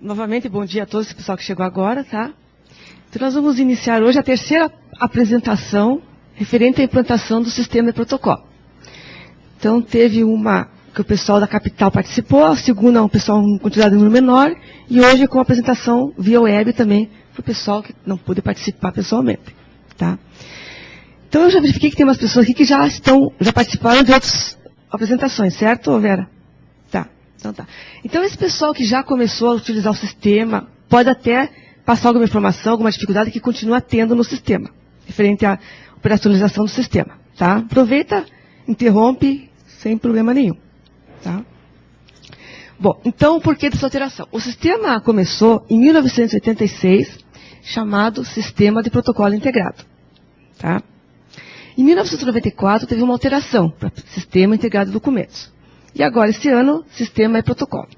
Novamente, bom dia a todos, esse pessoal que chegou agora, tá? Então, nós vamos iniciar hoje a terceira apresentação referente à implantação do sistema de protocolo. Então, teve uma que o pessoal da capital participou, a segunda um pessoal com quantidade de número menor, e hoje com a apresentação via web também para o pessoal que não pôde participar pessoalmente, tá? Então, eu já verifiquei que tem umas pessoas aqui que já participaram de outras apresentações, certo, Vera? Tá, então tá. Então, esse pessoal que já começou a utilizar o sistema, pode até passar alguma informação, alguma dificuldade que continua tendo no sistema, referente à operacionalização do sistema, tá? Aproveita, interrompe, sem problema nenhum, tá? Bom, então, por que dessa alteração? O sistema começou em 1986, chamado Sistema de Protocolo Integrado, tá? Em 1994, teve uma alteração para Sistema Integrado de Documentos. E agora, esse ano, Sistema e Protocolo.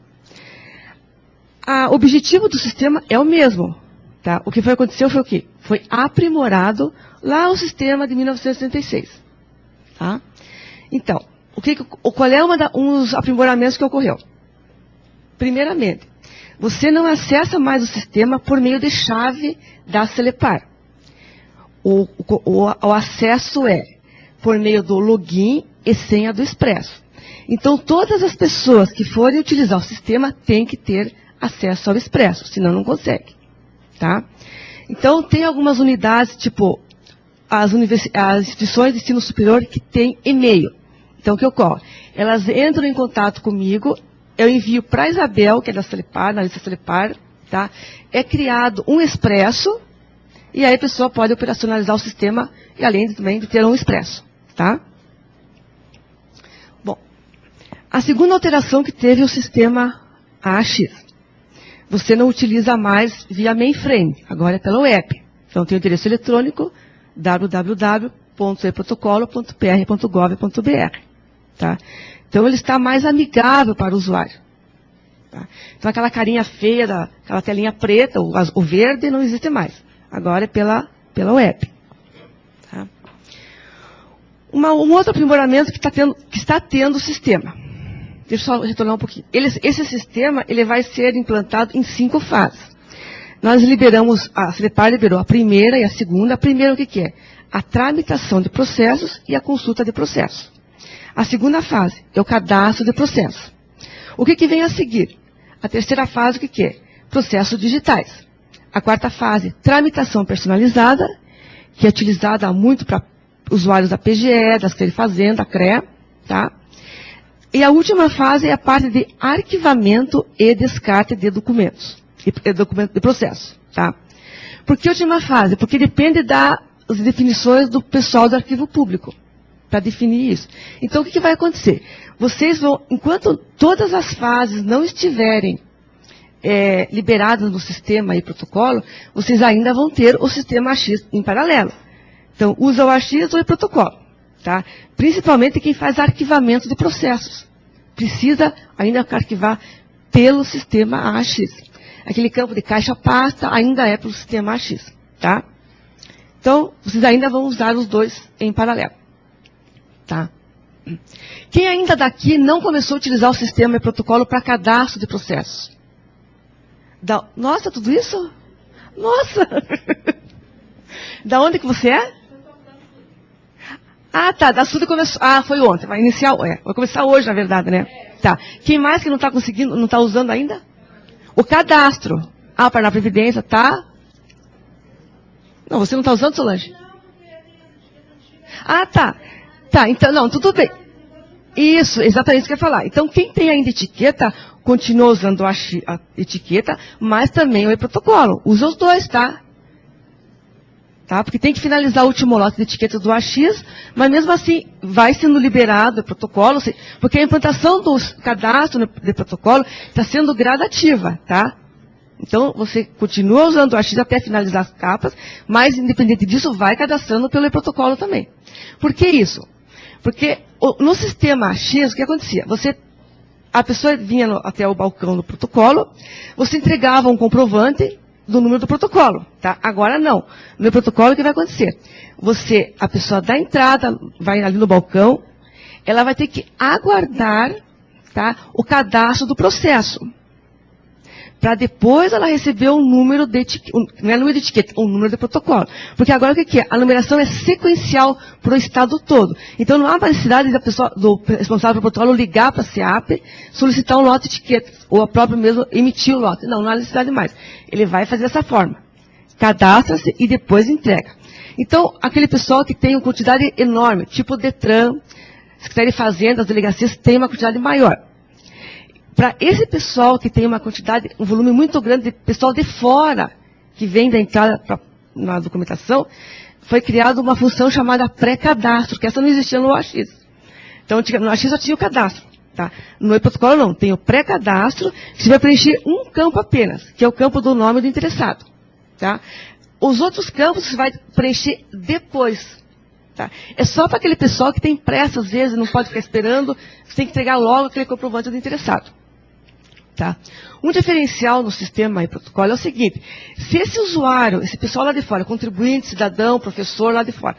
O objetivo do sistema é o mesmo, tá? O que aconteceu foi o quê? Foi aprimorado lá o sistema de 1976, tá? Então, qual é um dos aprimoramentos que ocorreu? Primeiramente, você não acessa mais o sistema por meio de chave da Celepar. O acesso é por meio do login e senha do Expresso. Então, todas as pessoas que forem utilizar o sistema têm que ter acesso ao Expresso, senão não consegue, tá? Então, tem algumas unidades, tipo as instituições de ensino superior que têm e-mail. Então, o que ocorre? Elas entram em contato comigo, eu envio para a Isabel, que é da Celepar, na lista Celepar, tá? É criado um Expresso, e aí a pessoa pode operacionalizar o sistema, e além também de ter um Expresso, tá? Bom, a segunda alteração que teve o sistema AX. Você não utiliza mais via mainframe, agora é pela web. Então tem o endereço eletrônico www.eprotocolo.pr.gov.br, tá? Então ele está mais amigável para o usuário, tá? Então aquela carinha feia, aquela telinha preta, o verde não existe mais. Agora é pela web, tá? Um outro aprimoramento que está tendo o sistema. Deixa eu só retornar um pouquinho. Esse sistema ele vai ser implantado em 5 fases. Nós a Celepar liberou a primeira e a segunda. A primeira o que é? A tramitação de processos e a consulta de processos. A segunda fase é o cadastro de processos. O que vem a seguir? A terceira fase o que é? Processos digitais. A quarta fase, tramitação personalizada, que é utilizada muito para usuários da PGE, da Secretaria de Fazenda, da CRE, tá? E a última fase é a parte de arquivamento e descarte de documentos, de processo, tá? Por que a última fase? Porque depende das definições do pessoal do arquivo público, para definir isso. Então, o que vai acontecer? Vocês vão, enquanto todas as fases não estiverem liberadas no sistema e protocolo, vocês ainda vão ter o sistema AX em paralelo. Então, usa o AX ou o protocolo, tá? Principalmente quem faz arquivamento de processos. Precisa ainda arquivar pelo sistema AX. Aquele campo de caixa-pasta ainda é pelo sistema AX, tá? Então, vocês ainda vão usar os dois em paralelo, tá? Quem ainda daqui não começou a utilizar o sistema e protocolo para cadastro de processos? Nossa, tudo isso? Nossa! Da onde que você é? Ah, tá, da SUD começou. Ah, foi ontem, vai iniciar, vai começar hoje, na verdade, né? Tá. Quem mais que não está conseguindo, não está usando ainda? O cadastro. Ah, para a Previdência, tá? Não, você não está usando, Solange? Ah, tá. Tá, então, não, tudo bem. Isso, exatamente isso que eu ia falar. Então, quem tem ainda etiqueta, continua usando a etiqueta, mas também o e-protocolo. Usa os dois, tá? Tá? Porque tem que finalizar o último lote de etiquetas do AX, mas mesmo assim vai sendo liberado o protocolo, porque a implantação do cadastro de protocolo está sendo gradativa, tá? Então, você continua usando o AX até finalizar as capas, mas, independente disso, vai cadastrando pelo e-protocolo também. Por que isso? Porque no sistema AX, o que acontecia? A pessoa vinha até o balcão do protocolo, você entregava um comprovante do número do protocolo, tá? Agora não. No protocolo, o que vai acontecer? A pessoa dá entrada, vai ali no balcão, ela vai ter que aguardar, tá, o cadastro do processo. para depois ela receber um número de etiqueta, não é número de etiqueta, um número de protocolo. Porque agora o que é? A numeração é sequencial para o estado todo. Então não há necessidade da pessoa, do responsável pelo protocolo ligar para a SEAP, solicitar um lote de etiquetas, ou a própria mesmo emitir o lote. Não há necessidade mais. Ele vai fazer dessa forma. Cadastra-se e depois entrega. Então, aquele pessoal que tem uma quantidade enorme, tipo o Detran, Secretaria de Fazenda, as delegacias, tem uma quantidade maior. Para esse pessoal que tem uma quantidade, um volume muito grande de pessoal de fora, que vem da entrada na documentação, foi criada uma função chamada pré-cadastro, que essa não existia no AX. Então, no AX só tinha o cadastro. Tá? No e-protocolo não, tem o pré-cadastro, que você vai preencher um campo apenas, que é o campo do nome do interessado. Tá? Os outros campos você vai preencher depois. Tá? É só para aquele pessoal que tem pressa, às vezes, não pode ficar esperando, você tem que entregar logo aquele comprovante do interessado. Tá? Um diferencial no sistema e protocolo é o seguinte: se esse usuário, esse pessoal lá de fora, contribuinte, cidadão, professor lá de fora,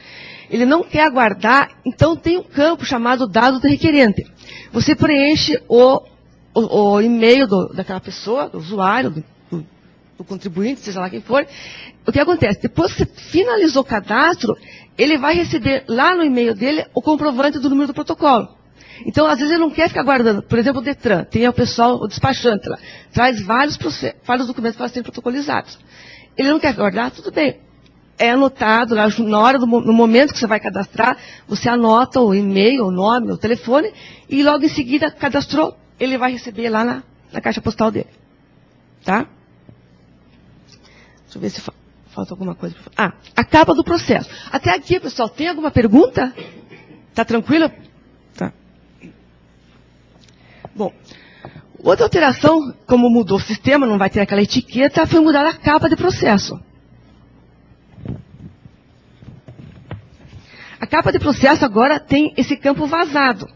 ele não quer aguardar, então tem um campo chamado dados do requerente. Você preenche o e-mail daquela pessoa, do usuário, do contribuinte, seja lá quem for. O que acontece? Depois que você finalizou o cadastro, ele vai receber lá no e-mail dele o comprovante do número do protocolo. Então, às vezes, ele não quer ficar guardando. Por exemplo, o Detran, tem o pessoal, o despachante lá, traz vários documentos para serem protocolizados. Ele não quer guardar? Tudo bem. É anotado lá, no momento que você vai cadastrar, você anota o e-mail, o nome, o telefone, e logo em seguida, cadastrou, ele vai receber lá na caixa postal dele. Tá? Deixa eu ver se falta alguma coisa. A capa do processo. Até aqui, pessoal, tem alguma pergunta? Tá tranquilo? Tá. Bom, outra alteração, como mudou o sistema, não vai ter aquela etiqueta, foi mudar a capa de processo. A capa de processo agora tem esse campo vazado.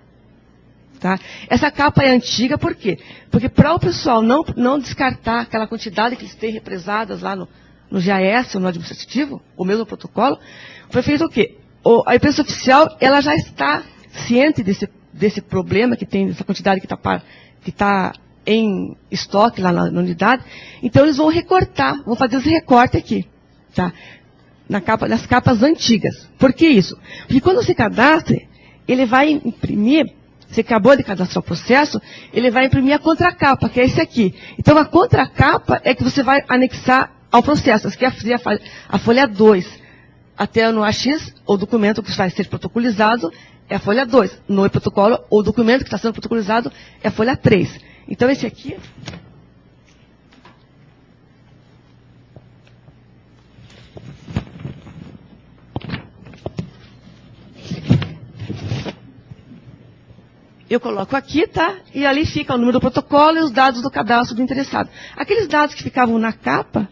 Tá? Essa capa é antiga, por quê? Porque para o pessoal não descartar aquela quantidade que eles têm represadas lá no GIS, ou no administrativo, ou mesmo no protocolo, foi feito o quê? A empresa oficial, ela já está ciente desse problema que tem, dessa quantidade que está em estoque lá na unidade. Então, eles vão recortar, vão fazer esse recorte aqui, tá? Nas capas antigas. Por que isso? Porque quando você cadastra, ele vai imprimir, você acabou de cadastrar o processo, ele vai imprimir a contracapa, que é esse aqui. Então, a contracapa é que você vai anexar ao processo. Essa aqui é a folha 2. Até no AX, o documento que vai ser protocolizado é a folha 2. No protocolo, o documento que está sendo protocolizado é a folha 3. Então, esse aqui... Eu coloco aqui, tá? E ali fica o número do protocolo e os dados do cadastro do interessado. Aqueles dados que ficavam na capa,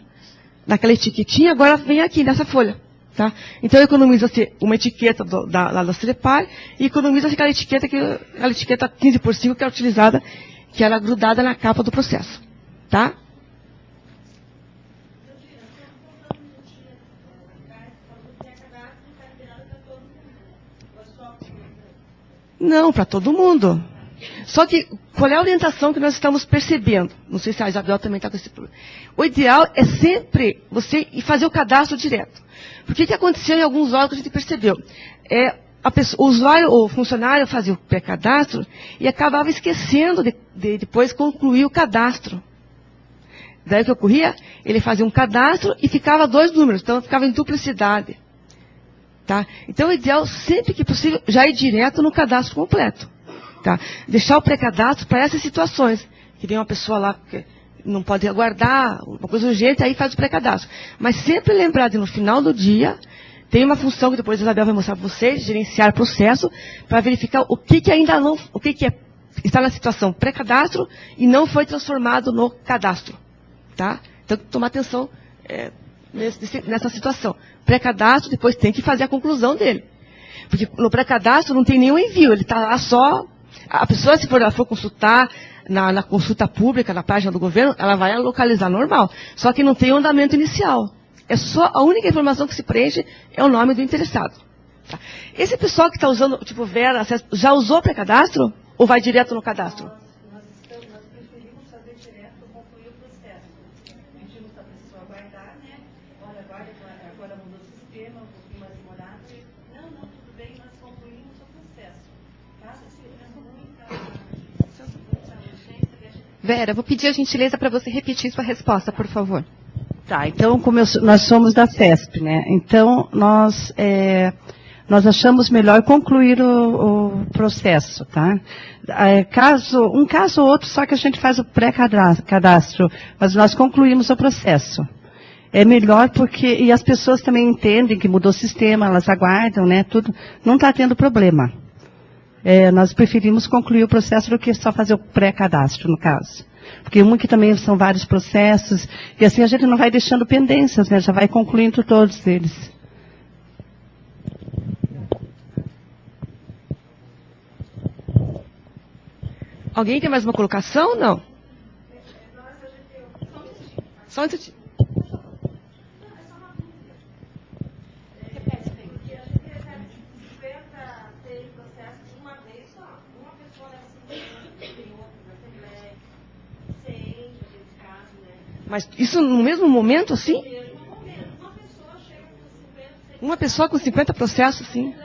naquela etiquetinha, agora vem aqui nessa folha. Tá? Então, economiza-se uma etiqueta lá da Celepar e economiza-se aquela etiqueta 15x5 que é utilizada, que era grudada na capa do processo. Tá? Não, para todo mundo. Só que, qual é a orientação que nós estamos percebendo? Não sei se a Isabel também está com esse problema. O ideal é sempre você ir fazer o cadastro direto. Porque o que aconteceu em alguns órgãos que a gente percebeu? O usuário, o funcionário fazia o pré-cadastro e acabava esquecendo de depois concluir o cadastro. Daí o que ocorria? Ele fazia um cadastro e ficava 2 números, então ficava em duplicidade. Tá? Então o ideal, sempre que possível, já ir direto no cadastro completo. Tá? Deixar o pré-cadastro para essas situações. Que vem uma pessoa lá que não pode aguardar, uma coisa urgente, aí faz o pré-cadastro. Mas sempre lembrar de no final do dia, tem uma função que depois a Isabel vai mostrar para vocês, gerenciar processo, para verificar o que ainda não, está na situação pré-cadastro e não foi transformado no cadastro. Tá? Então, tomar atenção nessa situação. Pré-cadastro, depois tem que fazer a conclusão dele. Porque no pré-cadastro não tem nenhum envio, ele está lá só... A pessoa, se ela for consultar na consulta pública, na página do governo, ela vai localizar normal. Só que não tem o andamento inicial. É só a única informação que se preenche é o nome do interessado. Tá? Esse pessoal que está usando, tipo Vera, já usou pré-cadastro? Ou vai direto no cadastro? Nós preferimos fazer direto, concluir o processo. Vera, vou pedir a gentileza para você repetir sua resposta, por favor. Tá, então, nós somos da CESP, né? Então, nós achamos melhor concluir o processo, tá? Um caso ou outro, só que a gente faz o pré-cadastro, mas nós concluímos o processo. É melhor porque, e as pessoas também entendem que mudou o sistema, elas aguardam, né? Tudo, não está tendo problema. Nós preferimos concluir o processo do que só fazer o pré-cadastro, no caso. Porque que também são vários processos, e assim a gente não vai deixando pendências, né? Já vai concluindo todos eles. Alguém tem mais uma colocação? Não. Só um minutinho. Mas isso no mesmo momento, assim? Uma pessoa com 50 processos, sim.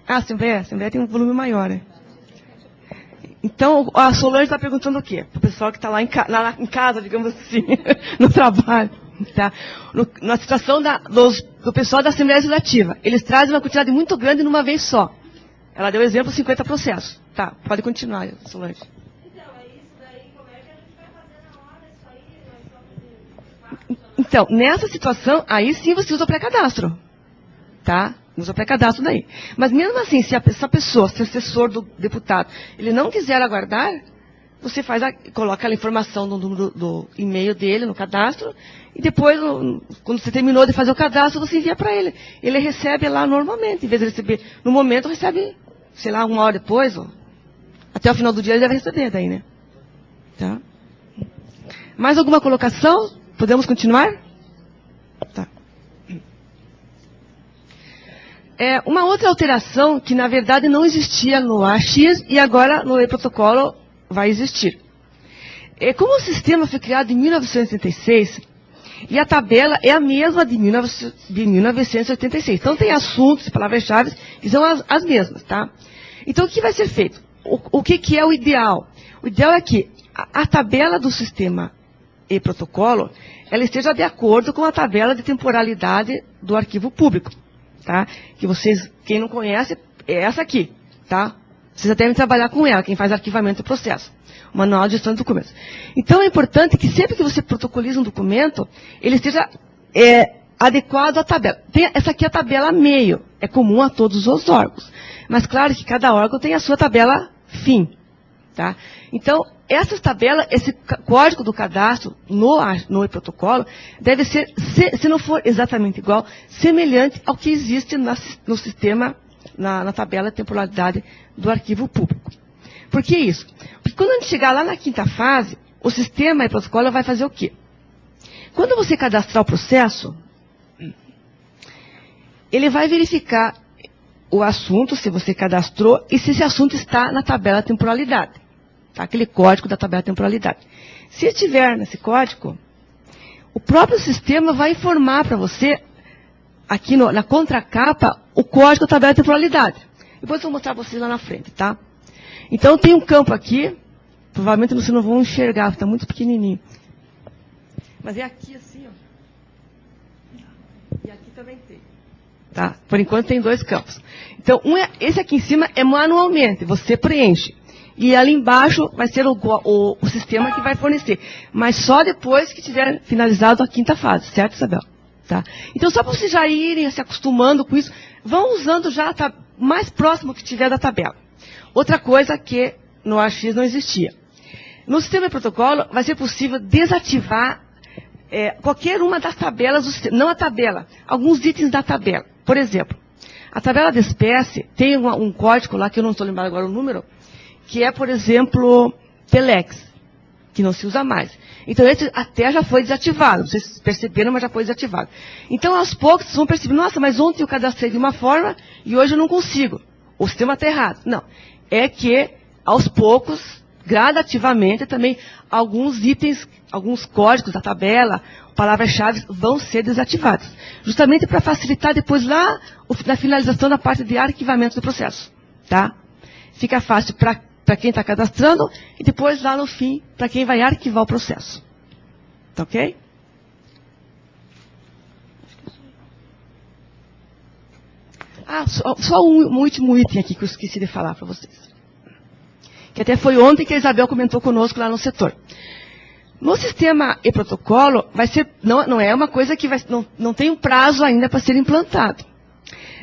Ah, a Assembleia tem um volume maior, né? Então, a Solange está perguntando o quê? Para o pessoal que está lá em casa, digamos assim, no trabalho. Tá? Na situação do pessoal da Assembleia Legislativa. Eles trazem uma quantidade muito grande numa vez só. Ela deu exemplo, 50 processos. Tá, pode continuar, Solange. Então, nessa situação, aí sim você usa o pré-cadastro. Tá? Usa o pré-cadastro daí. Mas mesmo assim, se essa pessoa, se o assessor do deputado, ele não quiser aguardar, você coloca aquela informação no número do e-mail dele, no cadastro, e depois, quando você terminou de fazer o cadastro, você envia para ele. Ele recebe lá normalmente, em vez de receber no momento, recebe, sei lá, 1 hora depois, ou até o final do dia ele deve receber daí, né? Tá? Mais alguma colocação? Podemos continuar? Tá. Uma outra alteração que, na verdade, não existia no AX e agora no e-protocolo vai existir. Como o sistema foi criado em 1986 e a tabela é a mesma de 1986. Então, tem assuntos e palavras-chave que são as mesmas, tá? Então, o que vai ser feito? O que é o ideal? O ideal é que a tabela do sistema e-protocolo, ela esteja de acordo com a tabela de temporalidade do arquivo público, tá? Que vocês, quem não conhece, é essa aqui, tá? Vocês já devem trabalhar com ela, quem faz arquivamento do processo. O Manual de Gestão de Documentos. Então, é importante que sempre que você protocoliza um documento, ele esteja adequado à tabela. Essa aqui é a tabela meio, é comum a todos os órgãos. Mas, claro que cada órgão tem a sua tabela fim, tá? Então, essas tabelas, esse código do cadastro no protocolo deve ser, se não for exatamente igual, semelhante ao que existe no sistema, na tabela de temporalidade do arquivo público. Por que isso? Porque quando a gente chegar lá na 5ª fase, o sistema e protocolo vai fazer o quê? Quando você cadastrar o processo, ele vai verificar o assunto, se você cadastrou, e se esse assunto está na tabela de temporalidade. Tá? Aquele código da tabela de temporalidade. Se estiver nesse código, o próprio sistema vai informar para você, aqui na contracapa, o código da tabela de temporalidade. Depois eu vou mostrar para vocês lá na frente, tá? Então, tem um campo aqui, provavelmente vocês não vão enxergar, porque está muito pequenininho. Mas é aqui assim, ó. E aqui também tem. Tá? Por enquanto tem 2 campos. Então, esse aqui em cima é manualmente, você preenche. E ali embaixo vai ser o sistema que vai fornecer. Mas só depois que tiver finalizado a 5ª fase, certo, Isabel? Tá? Então, só para vocês já irem se acostumando com isso, vão usando já mais próximo que tiver da tabela. Outra coisa que no AX não existia. No sistema de protocolo, vai ser possível desativar qualquer uma das tabelas do sistema. Não a tabela, alguns itens da tabela. Por exemplo, a tabela de espécie tem um código lá, que eu não estou lembrando agora o número, que é, por exemplo, Telex, que não se usa mais. Então, esse até já foi desativado. Vocês perceberam, mas já foi desativado. Então, aos poucos, vocês vão perceber, nossa, mas ontem eu cadastrei de uma forma e hoje eu não consigo. O sistema está errado. Não. É que, aos poucos, gradativamente, também, alguns itens, alguns códigos da tabela, palavras-chave, vão ser desativados. Justamente para facilitar depois lá, na finalização da parte de arquivamento do processo. Tá? Fica fácil para para quem está cadastrando, e depois lá no fim, para quem vai arquivar o processo. Tá ok? Só um último item aqui que eu esqueci de falar para vocês. Que até foi ontem que a Isabel comentou conosco lá no setor. No sistema e-protocolo, vai ser, não é uma coisa que não tem um prazo ainda para ser implantado.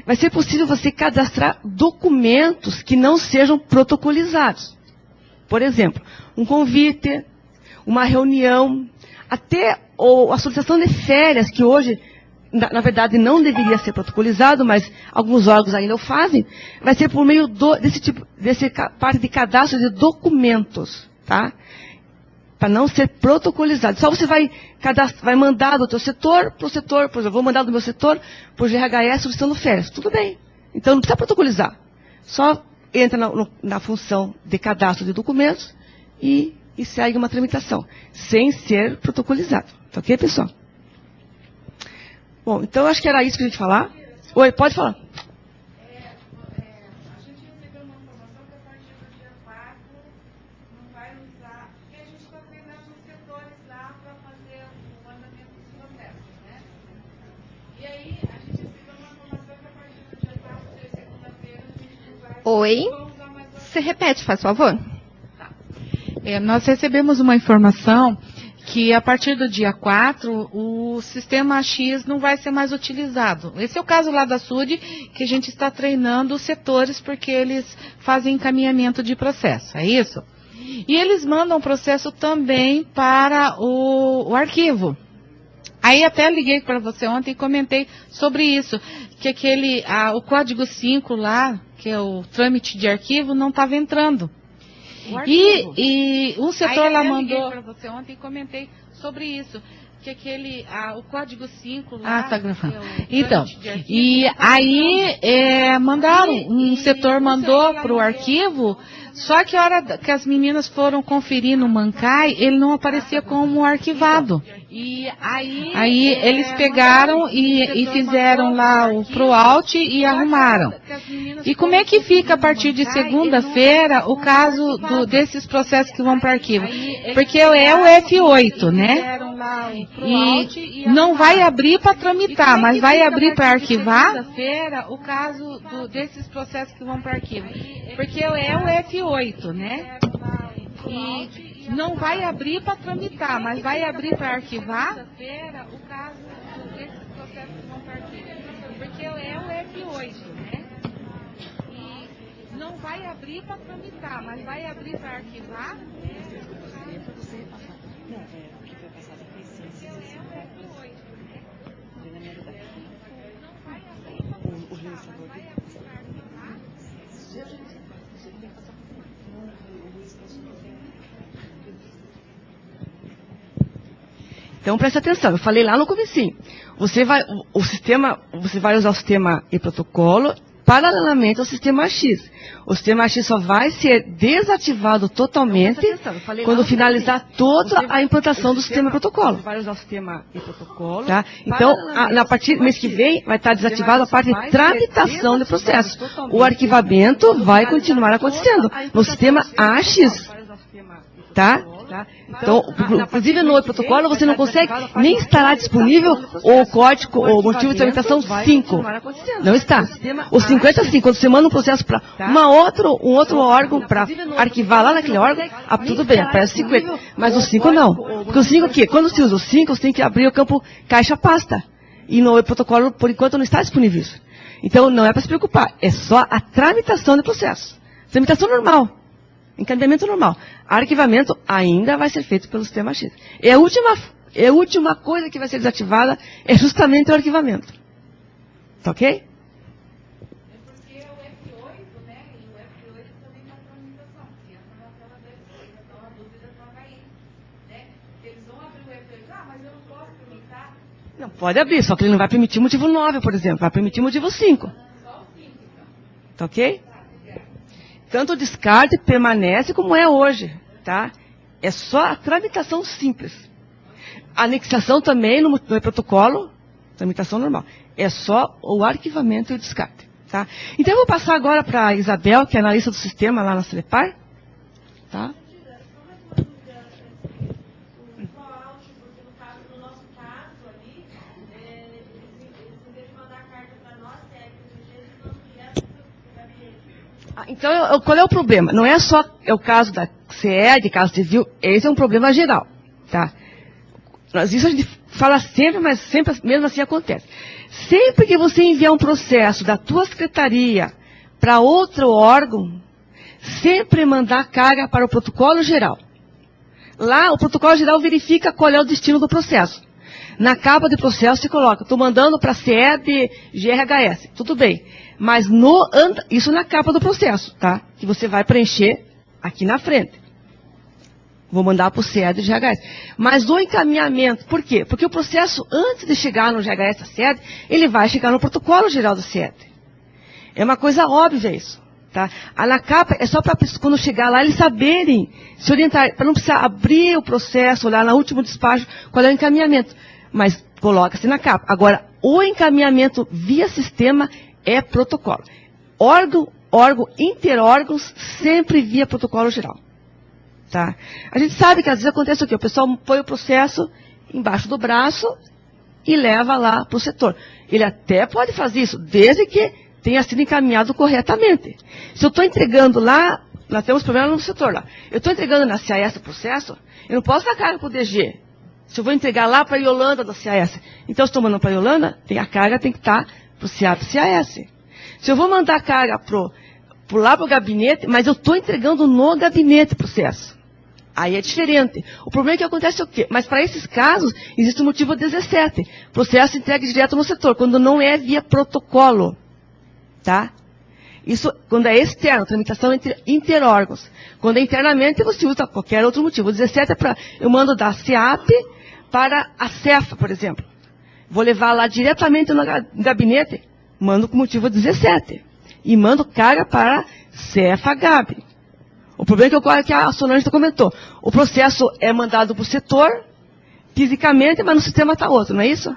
Vai ser possível você cadastrar documentos que não sejam protocolizados. Por exemplo, um convite, uma reunião, até a solicitação de férias, que hoje, na verdade, não deveria ser protocolizado, mas alguns órgãos ainda o fazem, vai ser por meio desse parte de cadastro de documentos, tá? Para não ser protocolizado. Só você vai mandar do teu setor para o setor, por exemplo, vou mandar do meu setor para o GRHS solicitando férias. Tudo bem. Então não precisa protocolizar. Só entra na função de cadastro de documentos e segue uma tramitação, sem ser protocolizado. Tá ok, pessoal? Bom, então acho que era isso que a gente ia falar. Oi, pode falar. Oi? Você repete, faz favor? Nós recebemos uma informação que a partir do dia 4, o sistema X não vai ser mais utilizado. Esse é o caso lá da SUD, que a gente está treinando os setores porque eles fazem encaminhamento de processo, é isso? E eles mandam o processo também para o arquivo. Aí até liguei para você ontem e comentei sobre isso, que o código 5 lá, que é o trâmite de arquivo, não estava entrando. E um setor lá mandou para você ontem e comentei sobre isso, que o código 5 lá. tá gravando. Então, e aí mandaram, um setor mandou para o arquivo, só que a hora que as meninas foram conferir no Mancai, ele não aparecia como arquivado. E aí eles pegaram e fizeram lá o ProAlt e arrumaram. E como é que fica a partir de segunda-feira o caso desses processos que vão para o arquivo? Porque é o F8, né? E não vai abrir para tramitar, mas vai abrir para arquivar? Segunda-feira o caso desses processos que vão para o arquivo. Porque é o F8, né? E não vai abrir para tramitar, mas vai abrir para arquivar? Segunda-feira o caso desses processos que vão para o arquivo. Porque é o F8, né? E não vai abrir para tramitar, mas vai abrir para arquivar? Então preste atenção, eu falei lá no comecinho. Você vai usar o sistema e-protocolo paralelamente ao sistema X. O sistema X só vai ser desativado totalmente quando finalizar toda a implantação do sistema e-protocolo. Você vai usar o sistema e-protocolo. Tá? Então, a partir do mês que vem, vai estar desativada a parte de tramitação do processo. O arquivamento vai continuar acontecendo no sistema AX. Tá? Então, inclusive no protocolo, você não consegue nem estará disponível o código, o motivo de tramitação 5. Não está. O 55, quando você manda um processo para um outro órgão para arquivar lá naquele órgão, tudo bem, aparece 50. Mas o 5 não. Porque o 5 o quê? Quando se usa o 5, você tem que abrir o campo caixa-pasta. E no protocolo, por enquanto, não está disponível isso. Então, não é para se preocupar. É só a tramitação do processo. Tramitação normal. Encaminhamento normal. Arquivamento ainda vai ser feito pelo sistema X. E a última coisa que vai ser desativada é justamente o arquivamento. Tá ok? É porque o F8, né? E o F8 também está tramitação. Se entra naquela então a dúvida estava aí. Né? Eles vão abrir o F8, mas eu não posso tramitar. Não, pode abrir, só que ele não vai permitir motivo 9, por exemplo. Vai permitir motivo 5. Só o 5, então. Tá ok? Tanto o descarte permanece como é hoje, tá? É só a tramitação simples. A anexação também no protocolo, tramitação normal. É só o arquivamento e o descarte, tá? Então eu vou passar agora para a Isabel, que é analista do sistema lá na Celepar, tá? Então, qual é o problema? Não é só o caso da CED, caso civil, esse é um problema geral, tá? Isso a gente fala sempre, mas sempre mesmo assim acontece. Sempre que você enviar um processo da tua secretaria para outro órgão, sempre mandar carga para o protocolo geral. Lá, o protocolo geral verifica qual é o destino do processo. Na capa do processo se coloca, estou mandando para a CED GRHS. Tudo bem. Mas isso na capa do processo, tá? Que você vai preencher aqui na frente. Vou mandar para o CED GRHS. Mas no encaminhamento, por quê? Porque o processo, antes de chegar no GRHS da CED, ele vai chegar no protocolo geral da CED. É uma coisa óbvia isso. Tá? Na capa é só para quando chegar lá eles saberem, se orientar, para não precisar abrir o processo, olhar no último despacho, qual é o encaminhamento. Mas coloca-se na capa. Agora, o encaminhamento via sistema é protocolo. Órgão interórgãos, sempre via protocolo geral. Tá? A gente sabe que às vezes acontece o quê? O pessoal põe o processo embaixo do braço e leva lá para o setor. Ele até pode fazer isso, desde que tenha sido encaminhado corretamente. Se eu estou entregando lá, nós temos problema no setor lá. Eu estou entregando na CAS o processo, eu não posso dar carga para o DG. Se eu vou entregar lá para a Yolanda da CAS, então eu estou mandando para a Yolanda, a carga tem que estar para o CAS. Se eu vou mandar a carga lá para o gabinete, mas eu estou entregando no gabinete o processo. Aí é diferente. O problema é que acontece o quê? Mas para esses casos, existe o motivo 17. Processo entregue direto no setor, quando não é via protocolo. Tá? Isso quando é externo, tramitação entre interórgãos. Quando é internamente, você usa qualquer outro motivo. O 17 é para, eu mando da CEAP para a CEFA, por exemplo. Vou levar lá diretamente no gabinete, mando com motivo 17. E mando carga para CEFA-GAB. O problema é que a Solange comentou. O processo é mandado para o setor, fisicamente, mas no sistema está outro, não é isso?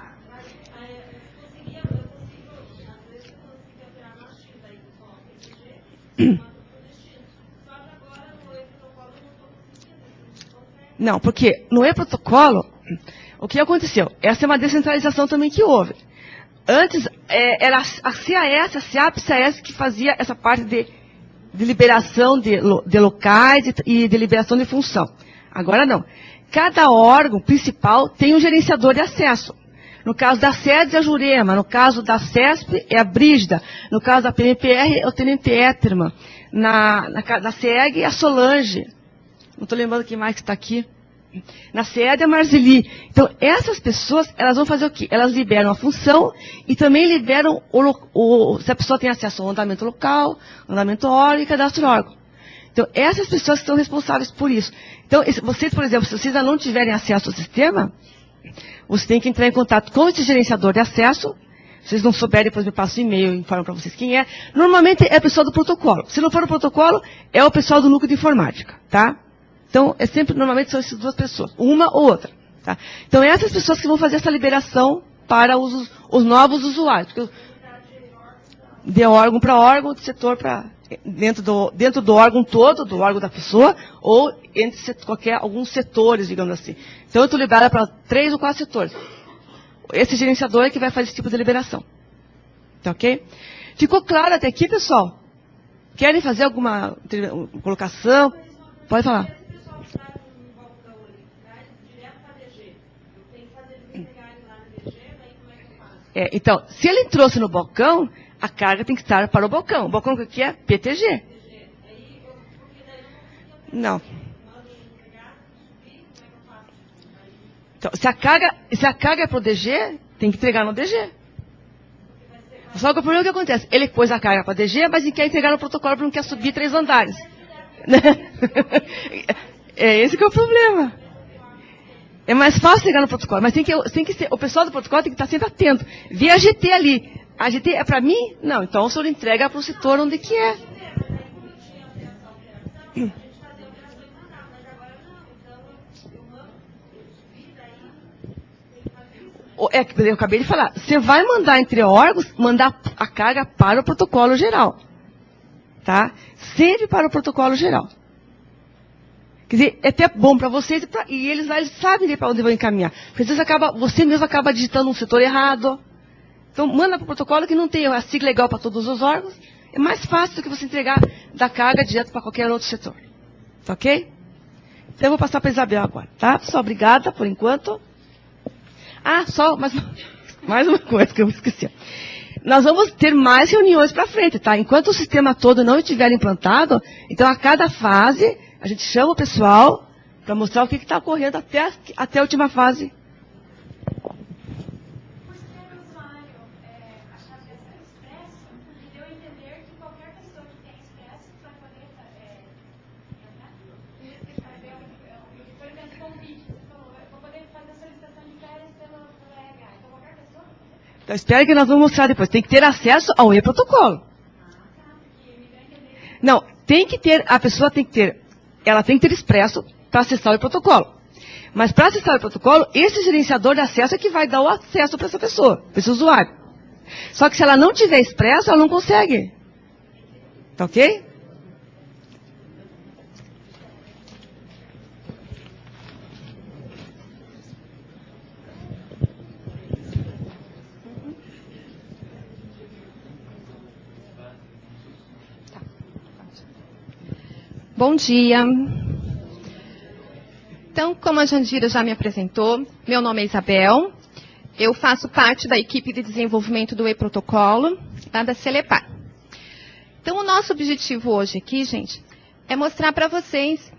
Não, porque no e-protocolo, o que aconteceu? Essa é uma descentralização também que houve. Antes, era a CAS, a CEAP, CAS que fazia essa parte de liberação de locais e de liberação de função. Agora não. Cada órgão principal tem um gerenciador de acesso. No caso da SEDES é a Jurema, no caso da CESP é a Brígida, no caso da PMPR é o Tenente Éterman, na CEG é a Solange, não estou lembrando quem mais que está aqui, na SED é a Marzili. Então, essas pessoas, elas vão fazer o quê? Elas liberam a função e também liberam se a pessoa tem acesso ao andamento local, andamento órgão e cadastro órgão. Então, essas pessoas que são responsáveis por isso. Então, vocês, por exemplo, se vocês ainda não tiverem acesso ao sistema, você tem que entrar em contato com esse gerenciador de acesso. Se vocês não souberem, depois me passa o e-mail e informo para vocês quem é. Normalmente é o pessoal do protocolo. Se não for o protocolo, é o pessoal do núcleo de informática, tá? Então, normalmente são essas duas pessoas, uma ou outra, tá? Então, essas pessoas que vão fazer essa liberação para os novos usuários. De órgão para órgão, de setor para dentro do órgão todo, do órgão da pessoa, ou entre alguns setores, digamos assim. Então, eu estou liberada para 3 ou 4 setores. Esse gerenciador é que vai fazer esse tipo de liberação. Tá ok? Ficou claro até aqui, pessoal? Querem fazer alguma colocação? Pode falar. Então, se ele trouxe no balcão, a carga tem que estar para o balcão. O balcão o que é? PTG. Não. Então, se a carga é para o DG, tem que entregar no DG. Só que o problema é que acontece? Ele pôs a carga para o DG, mas ele quer entregar no protocolo porque não quer subir 3 andares. É esse que é o problema. É mais fácil chegar no protocolo, mas tem que ser, o pessoal do protocolo tem que estar sempre atento. Vê a GT ali. A GT é para mim? Não, então o senhor entrega para o setor onde que é. Eu acabei de falar, você vai mandar entre órgãos, mandar a carga para o protocolo geral. Tá? Sempre para o protocolo geral. Quer dizer, é até bom para vocês e eles lá, eles sabem para onde vão encaminhar. Porque às vezes você mesmo acaba digitando um setor errado. Então, manda para o protocolo que não tem a sigla legal para todos os órgãos. É mais fácil do que você entregar da carga direto para qualquer outro setor. Tá ok? Então, eu vou passar para a Isabel agora, tá? Só obrigada por enquanto. Ah, só mais uma coisa que eu esqueci. Nós vamos ter mais reuniões para frente, tá? Enquanto o sistema todo não estiver implantado, então a cada fase, a gente chama o pessoal para mostrar o que está ocorrendo até a última fase. Então, espero que nós vamos mostrar depois. Tem que ter acesso ao e-protocolo. Não, tem que ter, a pessoa tem que ter, ela tem que ter expresso para acessar o e-protocolo. Mas para acessar o e-protocolo, esse gerenciador de acesso é que vai dar o acesso para essa pessoa, para esse usuário. Só que se ela não tiver expresso, ela não consegue. Tá ok? Bom dia. Então, como a Jandira já me apresentou, meu nome é Isabel, eu faço parte da equipe de desenvolvimento do e-protocolo, lá da Celepar. Então, o nosso objetivo hoje aqui, gente, é mostrar para vocês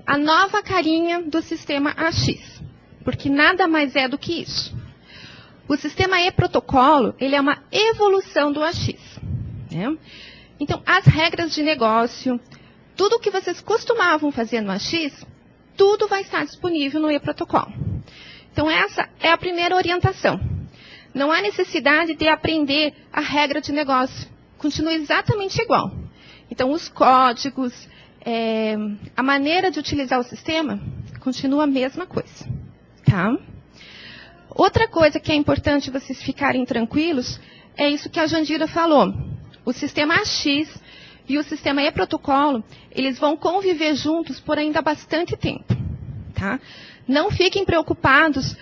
a nova carinha do sistema AX, porque nada mais é do que isso. O sistema e-protocolo, ele é uma evolução do AX. Né? Então, as regras de negócio, tudo o que vocês costumavam fazer no AX, tudo vai estar disponível no e-protocolo. Então, essa é a primeira orientação. Não há necessidade de aprender a regra de negócio. Continua exatamente igual. Então, os códigos, a maneira de utilizar o sistema, continua a mesma coisa. Tá? Outra coisa que é importante vocês ficarem tranquilos, é isso que a Jandira falou. O sistema AX e o sistema e-protocolo, eles vão conviver juntos por ainda bastante tempo. Tá? Não fiquem preocupados,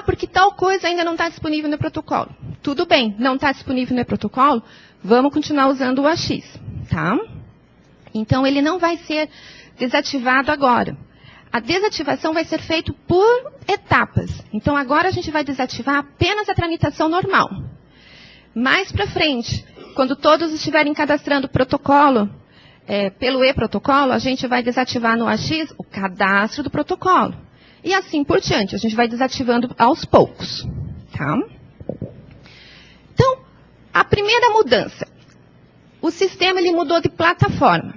porque tal coisa ainda não está disponível no protocolo. Tudo bem, não está disponível no protocolo, vamos continuar usando o AX. Tá? Então, ele não vai ser desativado agora. A desativação vai ser feita por etapas. Então, agora a gente vai desativar apenas a tramitação normal. Mais para frente, quando todos estiverem cadastrando o protocolo, pelo e-protocolo, a gente vai desativar no AX o cadastro do protocolo. E assim por diante, a gente vai desativando aos poucos. Tá? Então, a primeira mudança. O sistema ele mudou de plataforma.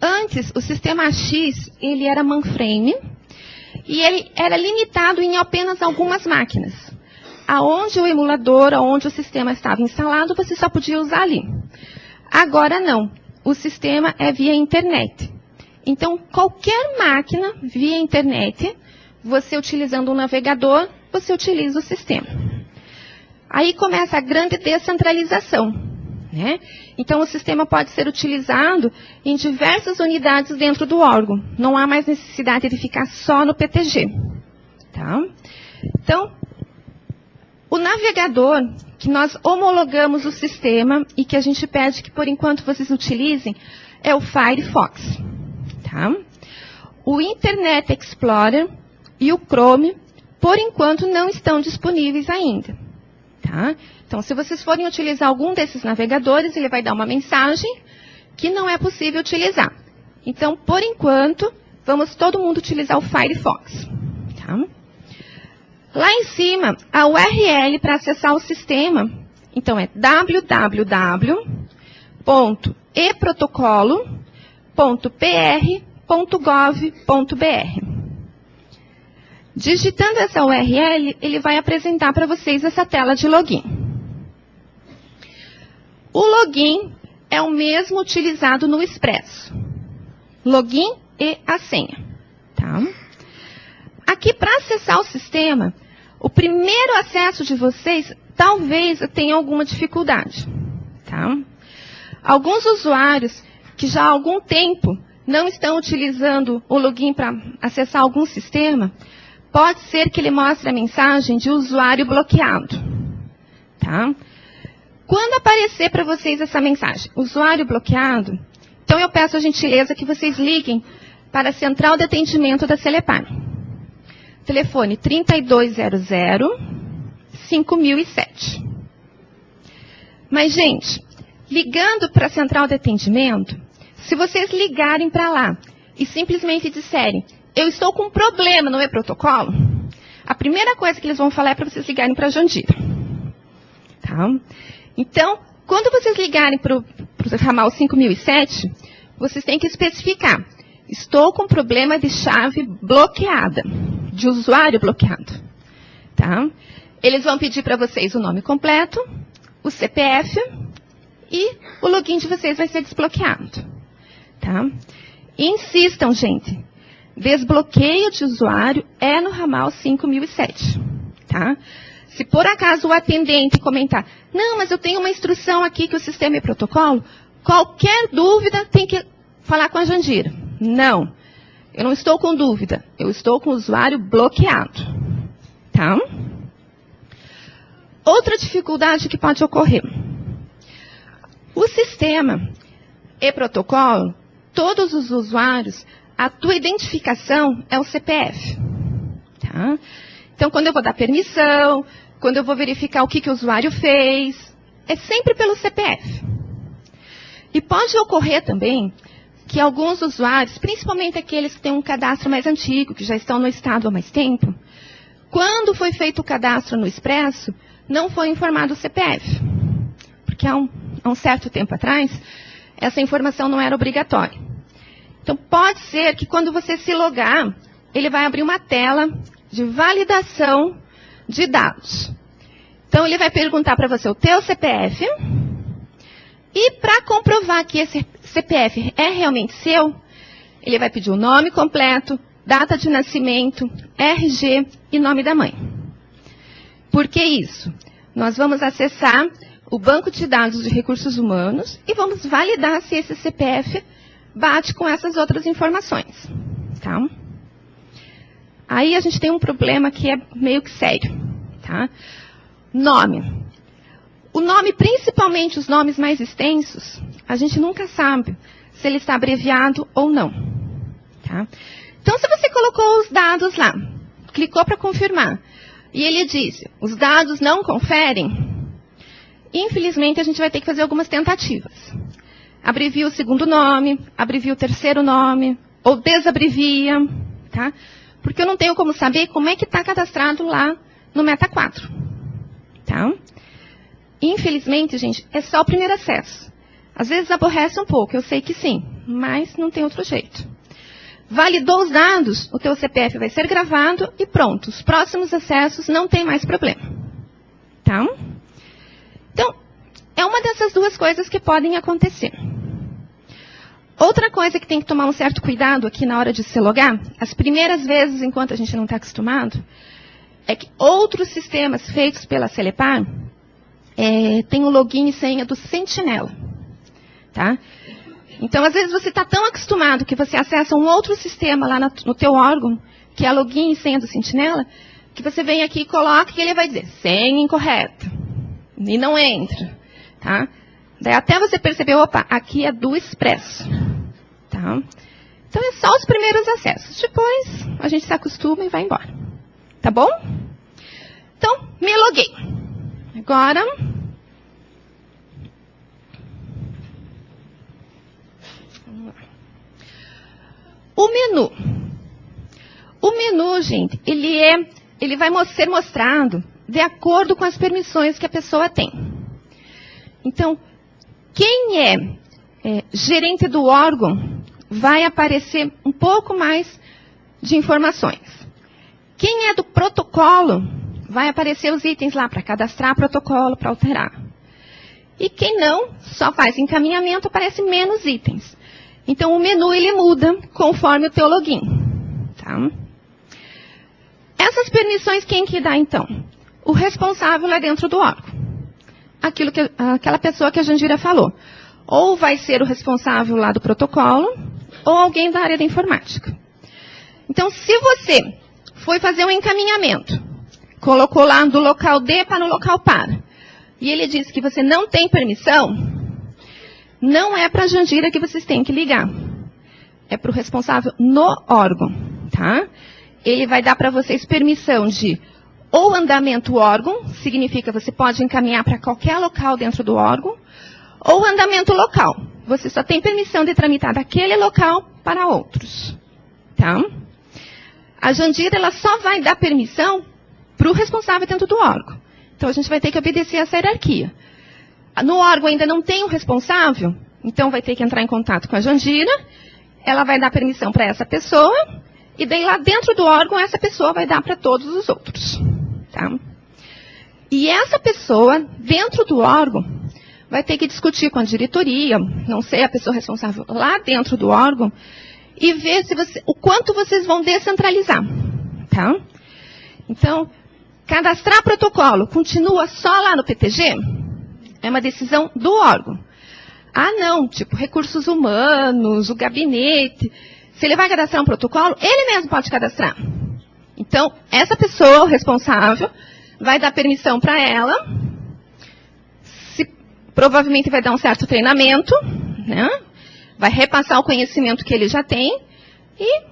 Antes, o sistema AX, ele era mainframe e ele era limitado em apenas algumas máquinas. Aonde o emulador, aonde o sistema estava instalado, você só podia usar ali. Agora não. O sistema é via internet. Então, qualquer máquina via internet, você utilizando um navegador, você utiliza o sistema. Aí começa a grande descentralização. Né? Então, o sistema pode ser utilizado em diversas unidades dentro do órgão. Não há mais necessidade de ficar só no PTG. Tá? Então, o navegador, que nós homologamos o sistema e que a gente pede que, por enquanto, vocês utilizem, é o Firefox. Tá? O Internet Explorer e o Chrome, por enquanto, não estão disponíveis ainda. Tá? Então, se vocês forem utilizar algum desses navegadores, ele vai dar uma mensagem que não é possível utilizar. Então, por enquanto, vamos todo mundo utilizar o Firefox. Tá? Lá em cima, a URL para acessar o sistema, então é www.eprotocolo.pr.gov.br. Digitando essa URL, ele vai apresentar para vocês essa tela de login. O login é o mesmo utilizado no Expresso. Login e a senha. Tá? Aqui, para acessar o sistema, o primeiro acesso de vocês, talvez tenha alguma dificuldade. Tá? Alguns usuários que já há algum tempo não estão utilizando o login para acessar algum sistema, pode ser que ele mostre a mensagem de usuário bloqueado. Tá? Quando aparecer para vocês essa mensagem, usuário bloqueado, então eu peço a gentileza que vocês liguem para a central de atendimento da Celepar. Telefone 3200-5007. Mas, gente, ligando para a central de atendimento, se vocês ligarem para lá e simplesmente disserem, eu estou com um problema no e-protocolo, a primeira coisa que eles vão falar é para vocês ligarem para a Jandira. Tá? Então, quando vocês ligarem para o ramal 5007, vocês têm que especificar, estou com problema de chave bloqueada, de usuário bloqueado. Tá? Eles vão pedir para vocês o nome completo, o CPF e o login de vocês vai ser desbloqueado. Tá? Insistam, gente. Desbloqueio de usuário é no ramal 5007. Tá? Se por acaso o atendente comentar, não, mas eu tenho uma instrução aqui que o sistema é protocolo, qualquer dúvida tem que falar com a Jandira. Não, eu não estou com dúvida, eu estou com o usuário bloqueado. Tá? Outra dificuldade que pode ocorrer. O sistema e protocolo, todos os usuários, a tua identificação é o CPF. Tá? Então, quando eu vou dar permissão, quando eu vou verificar o que o usuário fez, é sempre pelo CPF. E pode ocorrer também que alguns usuários, principalmente aqueles que têm um cadastro mais antigo, que já estão no estado há mais tempo, quando foi feito o cadastro no Expresso, não foi informado o CPF. Porque há um certo tempo atrás, essa informação não era obrigatória. Então, pode ser que quando você se logar, ele vai abrir uma tela de validação de dados. Então, ele vai perguntar para você o teu CPF. E para comprovar que esse CPF é realmente seu, ele vai pedir o nome completo, data de nascimento, RG e nome da mãe. Por que isso? Nós vamos acessar o banco de dados de recursos humanos e vamos validar se esse CPF bate com essas outras informações. Tá? Aí a gente tem um problema que é meio que sério. Tá? Nome. O nome, principalmente os nomes mais extensos, a gente nunca sabe se ele está abreviado ou não. Tá? Então, se você colocou os dados lá, clicou para confirmar, e ele disse, os dados não conferem, infelizmente a gente vai ter que fazer algumas tentativas. Abrevia o segundo nome, abrevia o terceiro nome, ou desabrevia, tá? Porque eu não tenho como saber como é que está cadastrado lá no Meta 4. Tá? Infelizmente, gente, é só o primeiro acesso. Às vezes aborrece um pouco, eu sei que sim, mas não tem outro jeito. Validou os dados, o teu CPF vai ser gravado e pronto. Os próximos acessos não tem mais problema. Tá? Então, é uma dessas duas coisas que podem acontecer. Outra coisa que tem que tomar um certo cuidado aqui na hora de se logar, as primeiras vezes, enquanto a gente não está acostumado, é que outros sistemas feitos pela Celepar tem o login e senha do Sentinela. Tá? Então, às vezes, você está tão acostumado que você acessa um outro sistema lá no teu órgão, que é login e senha do Sentinela, que você vem aqui e coloca e ele vai dizer, senha incorreta. E não entra. Tá? Daí até você perceber, opa, aqui é do Expresso. Tá? Então, é só os primeiros acessos. Depois, a gente se acostuma e vai embora. Tá bom? Então, me loguei. Agora... O menu. O menu, gente, ele vai ser mostrado de acordo com as permissões que a pessoa tem. Então, quem é gerente do órgão vai aparecer um pouco mais de informações. Quem é do protocolo vai aparecer os itens lá para cadastrar protocolo, para alterar. E quem não, só faz encaminhamento, aparece menos itens. Então, o menu ele muda conforme o teu login. Tá? Essas permissões, quem que dá, então? O responsável lá dentro do órgão. Aquela pessoa que a Jandira falou. Ou vai ser o responsável lá do protocolo, ou alguém da área da informática. Então, se você foi fazer um encaminhamento, colocou lá do local D para o local para, e ele disse que você não tem permissão, não é para a Jandira que vocês têm que ligar. É para o responsável no órgão, tá? Ele vai dar para vocês permissão de ou andamento órgão, significa você pode encaminhar para qualquer local dentro do órgão, ou andamento local. Você só tem permissão de tramitar daquele local para outros, tá? A Jandira, ela só vai dar permissão para o responsável dentro do órgão. Então, a gente vai ter que obedecer essa hierarquia. No órgão ainda não tem um responsável, então vai ter que entrar em contato com a Jandira, ela vai dar permissão para essa pessoa, e daí lá dentro do órgão, essa pessoa vai dar para todos os outros. Tá? E essa pessoa, dentro do órgão, vai ter que discutir com a diretoria, não sei, a pessoa responsável lá dentro do órgão, e ver se o quanto vocês vão descentralizar. Tá? Então, cadastrar protocolo continua só lá no PTG? É uma decisão do órgão. Ah, não, tipo, recursos humanos, o gabinete. Se ele vai cadastrar um protocolo, ele mesmo pode cadastrar. Então, essa pessoa, o responsável, vai dar permissão para ela, provavelmente vai dar um certo treinamento, né? Vai repassar o conhecimento que ele já tem, e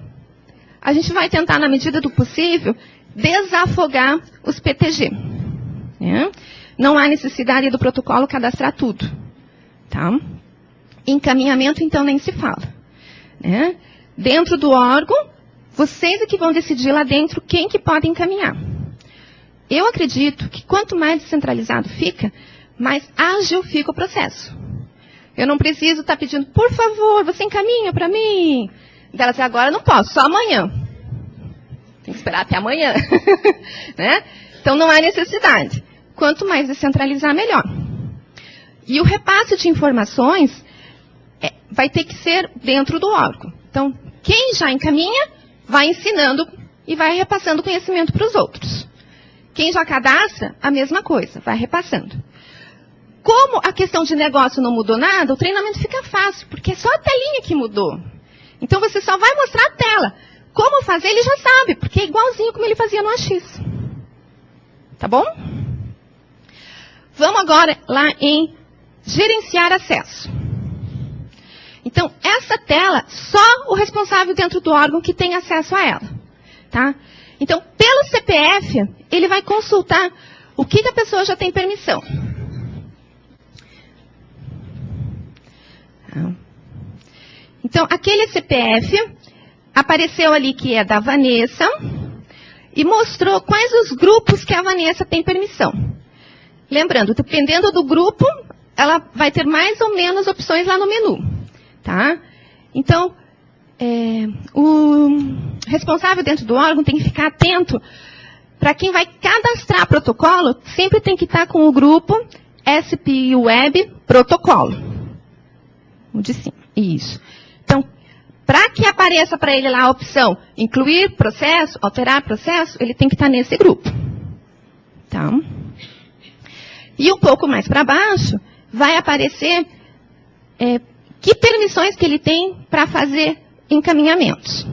a gente vai tentar, na medida do possível, desafogar os PTG. Né? Não há necessidade do protocolo cadastrar tudo. Tá? Encaminhamento, então, nem se fala. Né? Dentro do órgão, vocês é que vão decidir lá dentro quem que pode encaminhar. Eu acredito que quanto mais descentralizado fica, mais ágil fica o processo. Eu não preciso estar pedindo, por favor, você encaminha para mim. Dela dizer, agora não posso, só amanhã. Tem que esperar até amanhã. Né? Então não há necessidade. Quanto mais descentralizar, melhor. E o repasse de informações vai ter que ser dentro do órgão. Então, quem já encaminha, vai ensinando e vai repassando conhecimento para os outros. Quem já cadastra, a mesma coisa, vai repassando. Como a questão de negócio não mudou nada, o treinamento fica fácil, porque é só a telinha que mudou. Então, você só vai mostrar a tela. Como fazer, ele já sabe, porque é igualzinho como ele fazia no AX. Tá bom? Vamos agora lá em gerenciar acesso. Então, essa tela, só o responsável dentro do órgão que tem acesso a ela. Tá? Então, pelo CPF, ele vai consultar o que a pessoa já tem permissão. Então, aquele CPF apareceu ali que é da Vanessa e mostrou quais os grupos que a Vanessa tem permissão. Lembrando, dependendo do grupo, ela vai ter mais ou menos opções lá no menu. Tá? Então, o responsável dentro do órgão tem que ficar atento para quem vai cadastrar protocolo, sempre tem que estar com o grupo SPI Web Protocolo. O de cima. Isso. Então, para que apareça para ele lá a opção incluir processo, alterar processo, ele tem que estar nesse grupo. Tá? E um pouco mais para baixo, vai aparecer que permissões que ele tem para fazer encaminhamentos.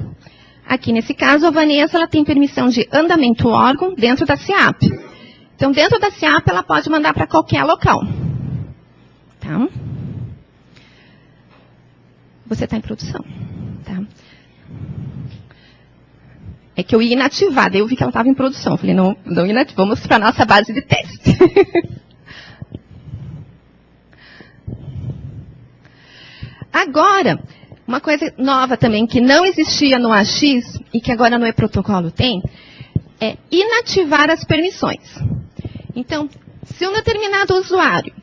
Aqui, nesse caso, a Vanessa ela tem permissão de andamento órgão dentro da SIAP. Então, dentro da SIAP, ela pode mandar para qualquer local. Tá? Você está em produção. Tá? É que eu ia inativar, daí eu vi que ela estava em produção. Eu falei, não vamos para a nossa base de teste. Agora, uma coisa nova também, que não existia no AX e que agora no e-protocolo tem, é inativar as permissões. Então, se um determinado usuário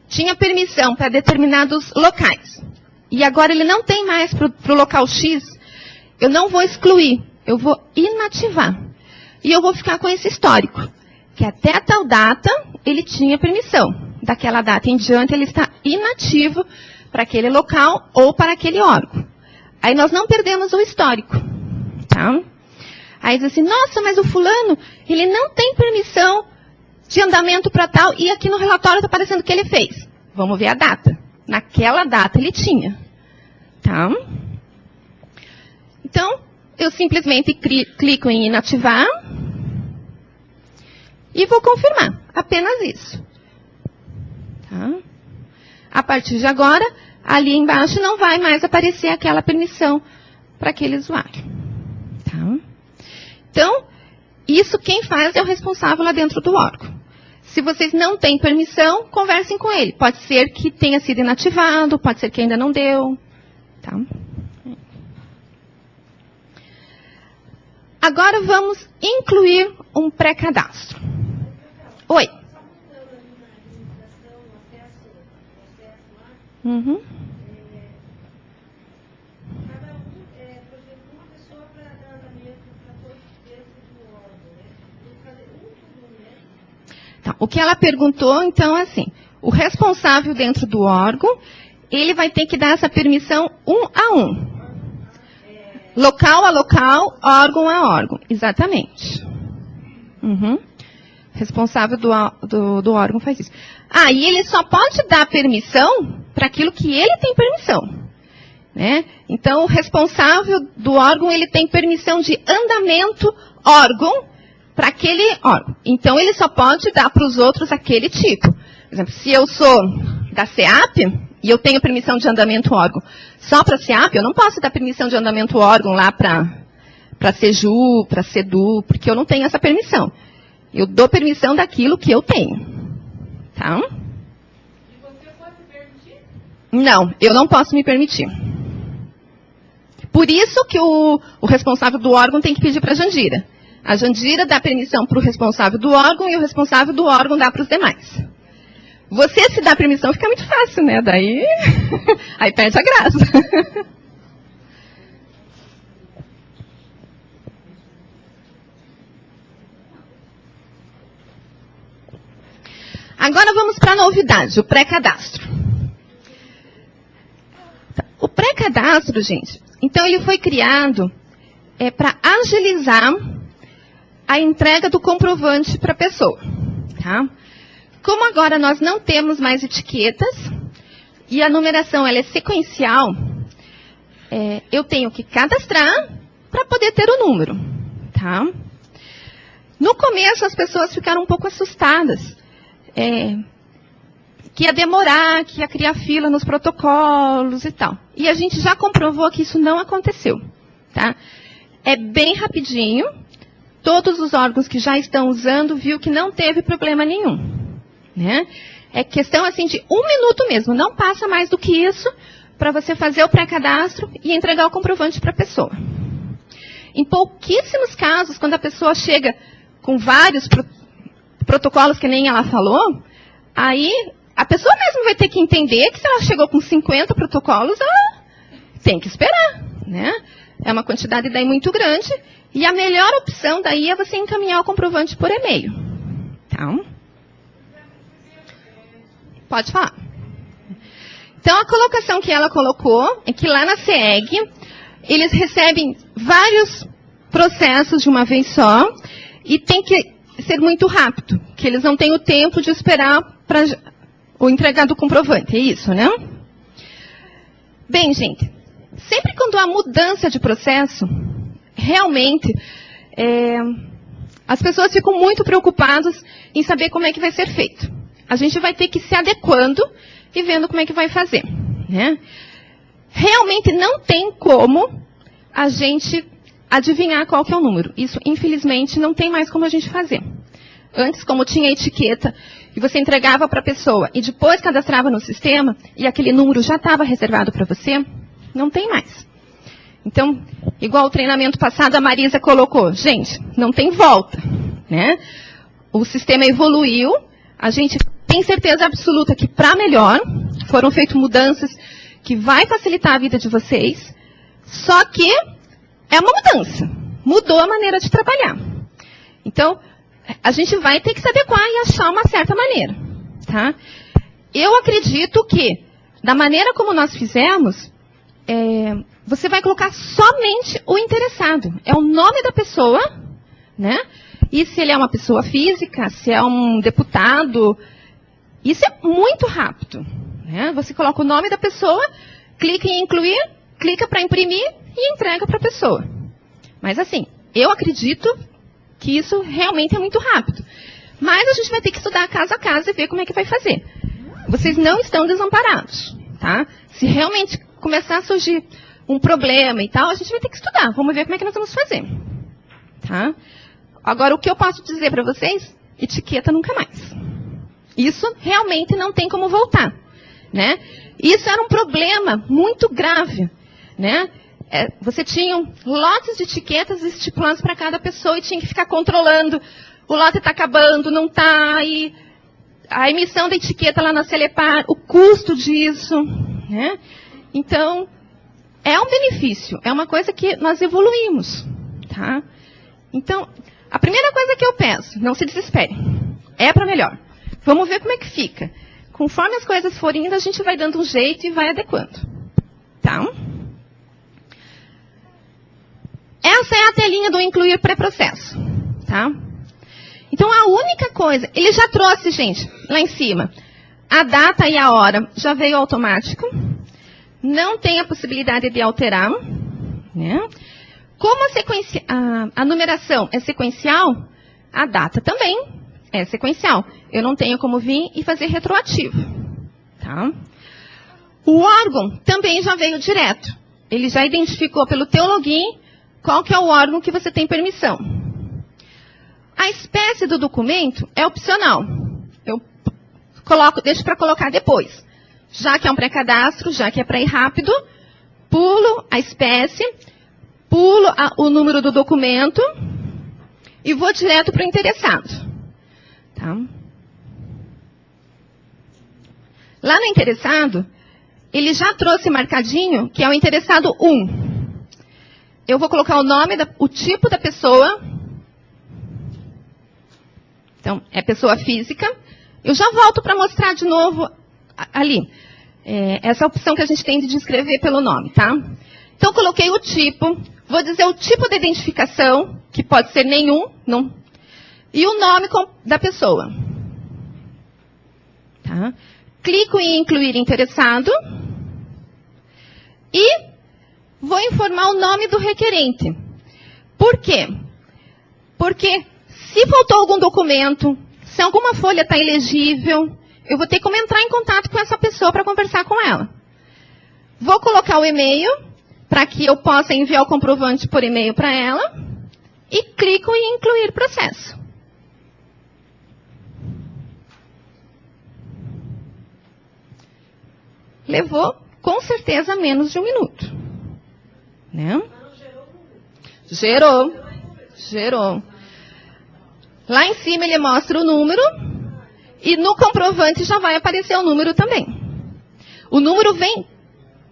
tinha permissão para determinados locais, e agora ele não tem mais para o local X, eu não vou excluir, eu vou inativar. E eu vou ficar com esse histórico, que até tal data ele tinha permissão. Daquela data em diante ele está inativo para aquele local ou para aquele órgão. Aí nós não perdemos o histórico. Tá? Aí diz assim, nossa, mas o fulano, ele não tem permissão de andamento para tal, e aqui no relatório está aparecendo que ele fez. Vamos ver a data. Naquela data ele tinha. Tá? Então, eu simplesmente clico em inativar e vou confirmar. Apenas isso. Tá? A partir de agora, ali embaixo não vai mais aparecer aquela permissão para aquele usuário. Tá? Então, isso quem faz é o responsável lá dentro do órgão. Se vocês não têm permissão, conversem com ele. Pode ser que tenha sido inativado, pode ser que ainda não deu. Tá? Agora vamos incluir um pré-cadastro. Oi. Uhum. Tá, o que ela perguntou, então, é assim, o responsável dentro do órgão, ele vai ter que dar essa permissão um a um. Local a local, órgão a órgão. Exatamente. Uhum. Responsável do órgão faz isso. Ah, e ele só pode dar permissão para aquilo que ele tem permissão. Né? Então, o responsável do órgão, ele tem permissão de andamento órgão para aquele órgão. Então, ele só pode dar para os outros aquele tipo. Por exemplo, se eu sou da SEAP e eu tenho permissão de andamento órgão só para a SEAP, eu não posso dar permissão de andamento órgão lá para SEJU, para SEDU, porque eu não tenho essa permissão. Eu dou permissão daquilo que eu tenho. Tá? E você pode permitir? Não, eu não posso me permitir. Por isso que o responsável do órgão tem que pedir para a Jandira. A Jandira dá permissão para o responsável do órgão e o responsável do órgão dá para os demais. Você se dá permissão fica muito fácil, né? Daí aí perde a graça. Agora vamos para a novidade, o pré-cadastro. O pré-cadastro, gente, então ele foi criado para agilizar a entrega do comprovante para a pessoa. Tá? Como agora nós não temos mais etiquetas e a numeração ela é sequencial, eu tenho que cadastrar para poder ter o número. Tá? No começo as pessoas ficaram um pouco assustadas. Que ia demorar, que ia criar fila nos protocolos e tal. E a gente já comprovou que isso não aconteceu. Tá? É bem rapidinho. Todos os órgãos que já estão usando viu que não teve problema nenhum. Né? É questão assim de 1 minuto mesmo. Não passa mais do que isso para você fazer o pré-cadastro e entregar o comprovante para a pessoa. Em pouquíssimos casos, quando a pessoa chega com vários protocolos que nem ela falou, aí a pessoa mesmo vai ter que entender que se ela chegou com 50 protocolos, ela tem que esperar, né? É uma quantidade daí muito grande, e a melhor opção daí é você encaminhar o comprovante por e-mail. Então, pode falar. Então, a colocação que ela colocou é que lá na CEG, eles recebem vários processos de uma vez só, e tem que ser muito rápido, que eles não têm o tempo de esperar para o entregar do comprovante, é isso, né? Bem, gente, sempre quando há mudança de processo, realmente, as pessoas ficam muito preocupadas em saber como é que vai ser feito. A gente vai ter que ir se adequando e vendo como é que vai fazer, né? Realmente não tem como a gente adivinhar qual que é o número. Isso, infelizmente, não tem mais como a gente fazer. Antes, como tinha etiqueta, e você entregava para a pessoa, e depois cadastrava no sistema, e aquele número já estava reservado para você, não tem mais. Então, igual o treinamento passado, a Marisa colocou, gente, não tem volta. Né? O sistema evoluiu, a gente tem certeza absoluta que para melhor, foram feitas mudanças que vai facilitar a vida de vocês, só que é uma mudança. Mudou a maneira de trabalhar. Então, a gente vai ter que se adequar e achar uma certa maneira. Tá? Eu acredito que, da maneira como nós fizemos, você vai colocar somente o interessado. É o nome da pessoa, né? E se ele é uma pessoa física, se é um deputado, isso é muito rápido. Né? Você coloca o nome da pessoa, clica em incluir, clica para imprimir e entrega para a pessoa. Mas assim, eu acredito que isso realmente é muito rápido. Mas a gente vai ter que estudar caso a caso e ver como é que vai fazer. Vocês não estão desamparados, tá? Se realmente começar a surgir um problema e tal, a gente vai ter que estudar. Vamos ver como é que nós vamos fazer, tá? Agora, o que eu posso dizer para vocês? Etiqueta nunca mais. Isso realmente não tem como voltar, né? Isso era um problema muito grave, né? Você tinha lotes de etiquetas estipuladas para cada pessoa e tinha que ficar controlando. O lote está acabando, não está, e a emissão da etiqueta lá na Celepar, o custo disso, né? Então, é um benefício, é uma coisa que nós evoluímos, tá? Então, a primeira coisa que eu peço, não se desespere, é para melhor. Vamos ver como é que fica. Conforme as coisas forem indo, a gente vai dando um jeito e vai adequando, tá? Essa é a telinha do incluir pré-processo, tá? Então, a única coisa, ele já trouxe, gente, lá em cima, a data e a hora já veio automático, não tem a possibilidade de alterar, né? Como a numeração é sequencial, a data também é sequencial. Eu não tenho como vir e fazer retroativo, tá? O órgão também já veio direto. Ele já identificou pelo teu login qual que é o órgão que você tem permissão. A espécie do documento é opcional. Eu deixo para colocar depois. Já que é um pré-cadastro, já que é para ir rápido, pulo a espécie, pulo o número do documento e vou direto para o interessado. Tá? Lá no interessado, ele já trouxe marcadinho que é o interessado 1. Eu vou colocar o nome, o tipo da pessoa. Então, é pessoa física. Eu já volto para mostrar de novo ali. Essa opção que a gente tem de descrever pelo nome, tá? Então, coloquei o tipo. Vou dizer o tipo de identificação, que pode ser nenhum, não. E o nome da pessoa. Tá? Clico em incluir interessado. E vou informar o nome do requerente. Por quê? Porque se faltou algum documento, se alguma folha está ilegível, eu vou ter como entrar em contato com essa pessoa para conversar com ela. Vou colocar o e-mail para que eu possa enviar o comprovante por e-mail para ela e clico em incluir processo. Levou, com certeza, menos de 1 minuto. Né? Gerou. Lá em cima ele mostra o número e no comprovante já vai aparecer o número também. O número vem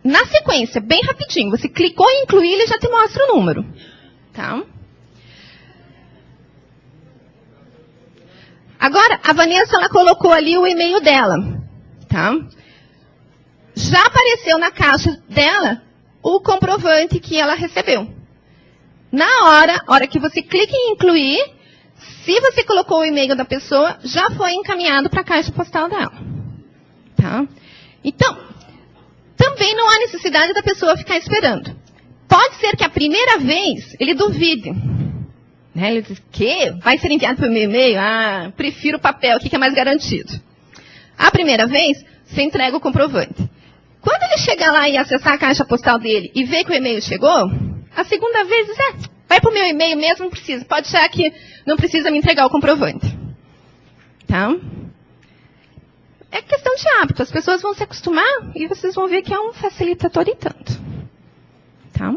na sequência, bem rapidinho. Você clicou em incluir, ele já te mostra o número. Tá? Agora, a Vanessa ela colocou ali o e-mail dela. Tá? Já apareceu na caixa dela o comprovante que ela recebeu. Na hora que você clica em incluir, se você colocou o e-mail da pessoa, já foi encaminhado para a caixa postal dela. Tá? Então, também não há necessidade da pessoa ficar esperando. Pode ser que a primeira vez ele duvide. Né? Ele diz, que? Vai ser enviado por meu e-mail? Ah, prefiro papel, que é mais garantido. A primeira vez, você entrega o comprovante. Quando ele chegar lá e acessar a caixa postal dele e ver que o e-mail chegou, a segunda vez diz, vai para o meu e-mail mesmo, não precisa. Pode achar que não precisa me entregar o comprovante. Tá? É questão de hábito. As pessoas vão se acostumar e vocês vão ver que é um facilitador e tanto. Tá?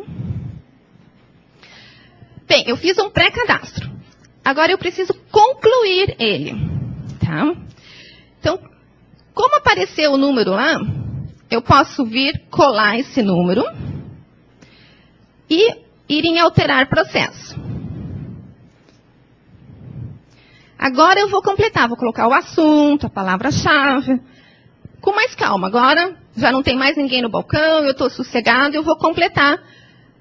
Bem, eu fiz um pré-cadastro. Agora eu preciso concluir ele. Tá? Então, como apareceu o número lá, eu posso vir colar esse número e ir em alterar processo. Agora eu vou completar, vou colocar o assunto, a palavra-chave, com mais calma. Agora já não tem mais ninguém no balcão, eu estou sossegado, eu vou completar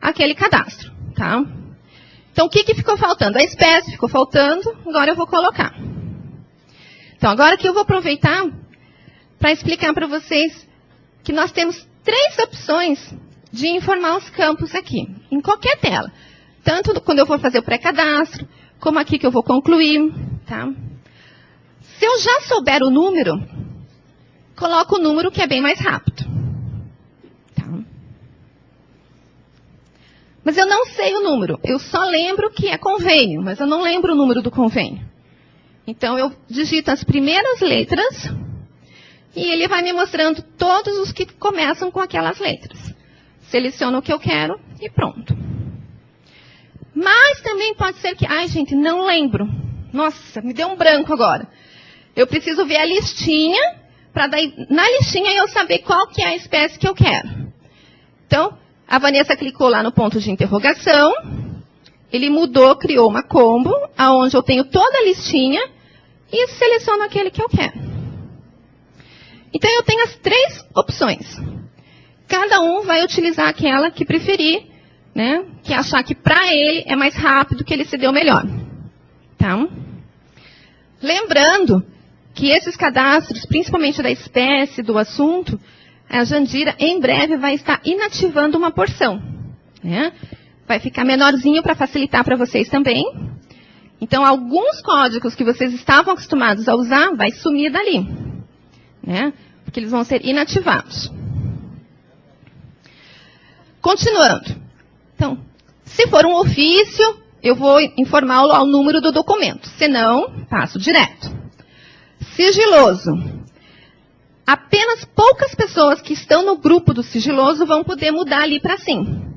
aquele cadastro. Tá? Então o que ficou faltando? A espécie ficou faltando, agora eu vou colocar. Então agora que eu vou aproveitar para explicar para vocês que nós temos 3 opções de informar os campos aqui, em qualquer tela. Tanto quando eu for fazer o pré-cadastro, como aqui que eu vou concluir, tá? Se eu já souber o número, coloco o número que é bem mais rápido. Tá? Mas eu não sei o número, eu só lembro que é convênio, mas eu não lembro o número do convênio. Então eu digito as primeiras letras e ele vai me mostrando todos os que começam com aquelas letras. Seleciono o que eu quero e pronto. Mas também pode ser que, ai gente, não lembro. Nossa, me deu um branco agora. Eu preciso ver a listinha, para daí, na listinha eu saber qual que é a espécie que eu quero. Então, a Vanessa clicou lá no ponto de interrogação, ele mudou, criou uma combo, onde eu tenho toda a listinha e seleciono aquele que eu quero. Então, eu tenho as 3 opções. Cada um vai utilizar aquela que preferir, né, que achar que para ele é mais rápido, que ele se deu melhor. Tá? Lembrando que esses cadastros, principalmente da espécie, do assunto, a Jandira em breve vai estar inativando uma porção. Né? Vai ficar menorzinho para facilitar para vocês também. Então, alguns códigos que vocês estavam acostumados a usar, vai sumir dali. Né? Porque eles vão ser inativados. Continuando. Então, se for um ofício, eu vou informá-lo ao número do documento. Se não, passo direto. Sigiloso. Apenas poucas pessoas que estão no grupo do sigiloso vão poder mudar ali para sim.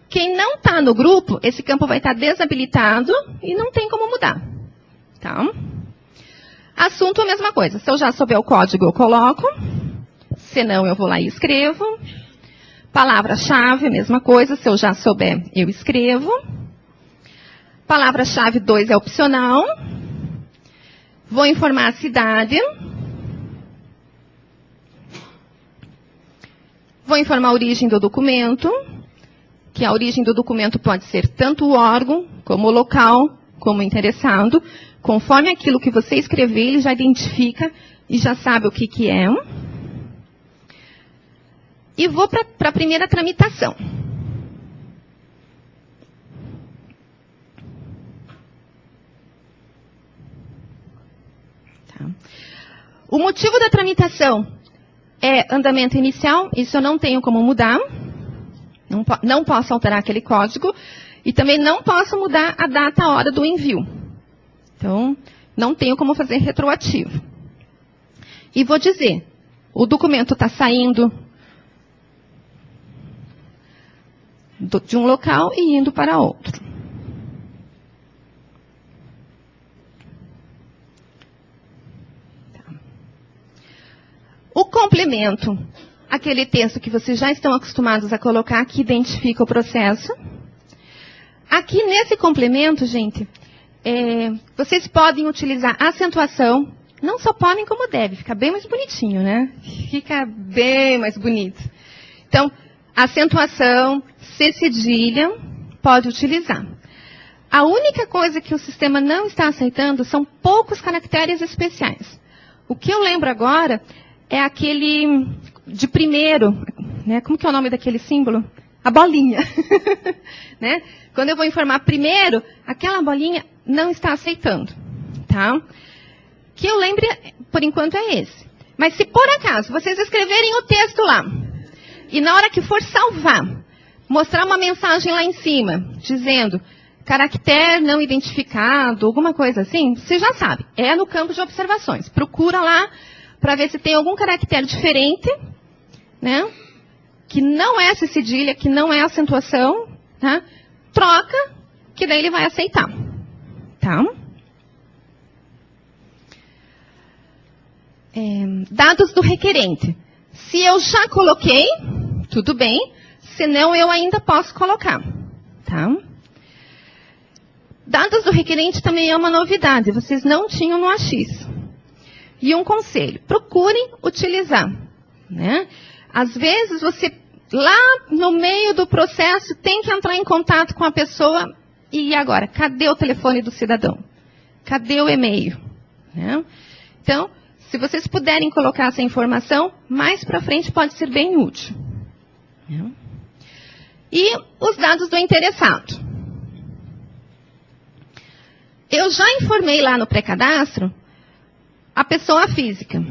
Quem não está no grupo, esse campo vai estar desabilitado e não tem como mudar. Tá? Assunto, a mesma coisa. Se eu já souber o código, eu coloco. Se não, eu vou lá e escrevo. Palavra-chave, a mesma coisa. Se eu já souber, eu escrevo. Palavra-chave 2 é opcional. Vou informar a cidade. Vou informar a origem do documento. Que a origem do documento pode ser tanto o órgão, como o local, como o interessado. Conforme aquilo que você escrever, ele já identifica e já sabe o que é. E vou para a primeira tramitação. Tá. O motivo da tramitação é andamento inicial, isso eu não tenho como mudar. Não posso alterar aquele código. E também não posso mudar a data, a hora do envio. Então, não tenho como fazer retroativo. E vou dizer, o documento está saindo de um local e indo para outro. O complemento, aquele texto que vocês já estão acostumados a colocar, que identifica o processo. Aqui nesse complemento, gente, vocês podem utilizar acentuação, não só podem como devem, fica bem mais bonitinho, né? Fica bem mais bonito. Então, acentuação, C cedilha, pode utilizar. A única coisa que o sistema não está aceitando são poucos caracteres especiais. O que eu lembro agora é aquele de primeiro, né? Como que é o nome daquele símbolo? A bolinha. Né? Quando eu vou informar primeiro, aquela bolinha não está aceitando. Tá? Que eu lembre, por enquanto, é esse. Mas se por acaso vocês escreverem o texto lá, e na hora que for salvar, mostrar uma mensagem lá em cima, dizendo caractere não identificado, alguma coisa assim, você já sabe, é no campo de observações. Procura lá para ver se tem algum caractere diferente, né? Que não é essa cedilha, que não é acentuação, tá? Troca, que daí ele vai aceitar. Tá? Dados do requerente. Se eu já coloquei, tudo bem. Se não, eu ainda posso colocar. Tá? Dados do requerente também é uma novidade. Vocês não tinham no AX. E um conselho. Procurem utilizar. Né? Às vezes, você, lá no meio do processo, tem que entrar em contato com a pessoa. E agora? Cadê o telefone do cidadão? Cadê o e-mail? Né? Então, se vocês puderem colocar essa informação, mais para frente pode ser bem útil. E os dados do interessado. Eu já informei lá no pré-cadastro a pessoa física.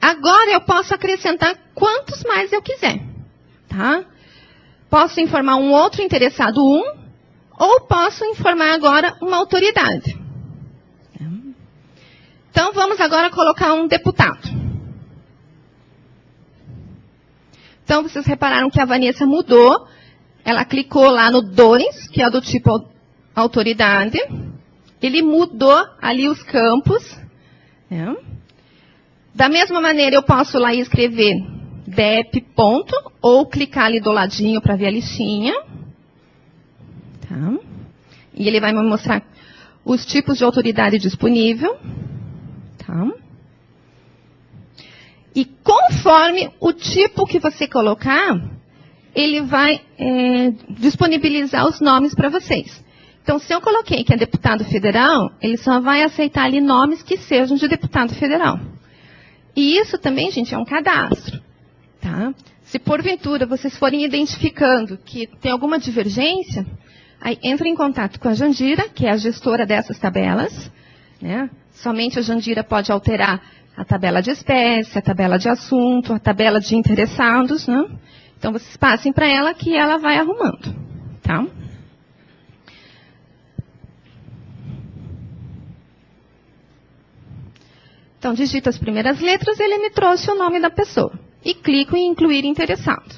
Agora eu posso acrescentar quantos mais eu quiser. Tá? Posso informar um outro interessado, ou posso informar agora uma autoridade. Então, vamos agora colocar um deputado. Então, vocês repararam que a Vanessa mudou. Ela clicou lá no 2, que é do tipo autoridade. Ele mudou ali os campos. Da mesma maneira, eu posso lá escrever DEP, ponto, ou clicar ali do ladinho para ver a listinha. Tá? E ele vai me mostrar os tipos de autoridade disponível. Tá? E conforme o tipo que você colocar, ele vai disponibilizar os nomes para vocês. Então, se eu coloquei que é deputado federal, ele só vai aceitar ali nomes que sejam de deputado federal. E isso também, gente, é um cadastro. Tá? Se porventura vocês forem identificando que tem alguma divergência, aí entra em contato com a Jandira, que é a gestora dessas tabelas. Né? Somente a Jandira pode alterar a tabela de espécie, a tabela de assunto, a tabela de interessados. Né? Então, vocês passem para ela que ela vai arrumando. Tá? Então, digito as primeiras letras, ele me trouxe o nome da pessoa. E clico em incluir interessado.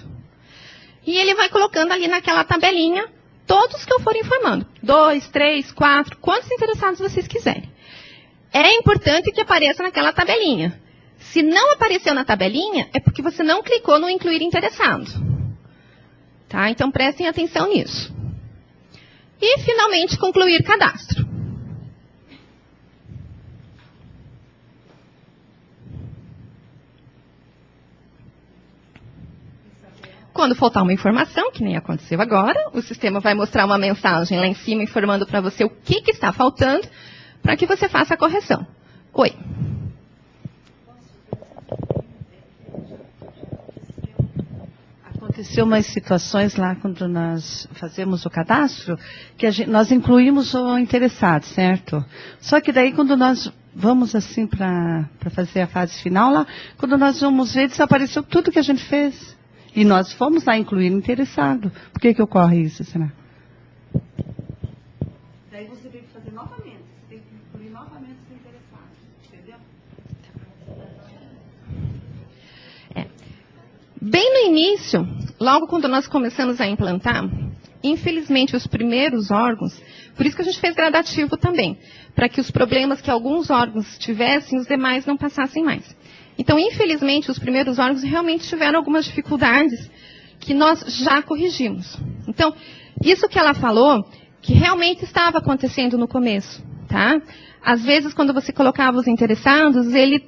E ele vai colocando ali naquela tabelinha todos que eu for informando. 2, 3, 4, quantos interessados vocês quiserem. É importante que apareça naquela tabelinha. Se não apareceu na tabelinha, é porque você não clicou no incluir interessado. Tá? Então, prestem atenção nisso. E, finalmente, concluir cadastro. Quando faltar uma informação, que nem aconteceu agora, o sistema vai mostrar uma mensagem lá em cima informando para você o que está faltando para que você faça a correção. Oi. Aconteceu umas situações lá quando nós fazemos o cadastro, que nós incluímos o interessado, certo? Só que daí quando nós vamos assim para fazer a fase final lá, quando nós vamos ver, desapareceu tudo que a gente fez. E nós fomos lá incluir interessado. Por que ocorre isso, será? Daí você tem que fazer novamente. Você tem que incluir novamente os interessados. Entendeu? Bem no início, logo quando nós começamos a implantar, infelizmente os primeiros órgãos, por isso que a gente fez gradativo também, para que os problemas que alguns órgãos tivessem, os demais não passassem mais. Então, infelizmente, os primeiros órgãos realmente tiveram algumas dificuldades que nós já corrigimos. Então, isso que ela falou, que realmente estava acontecendo no começo, tá? Às vezes, quando você colocava os interessados, ele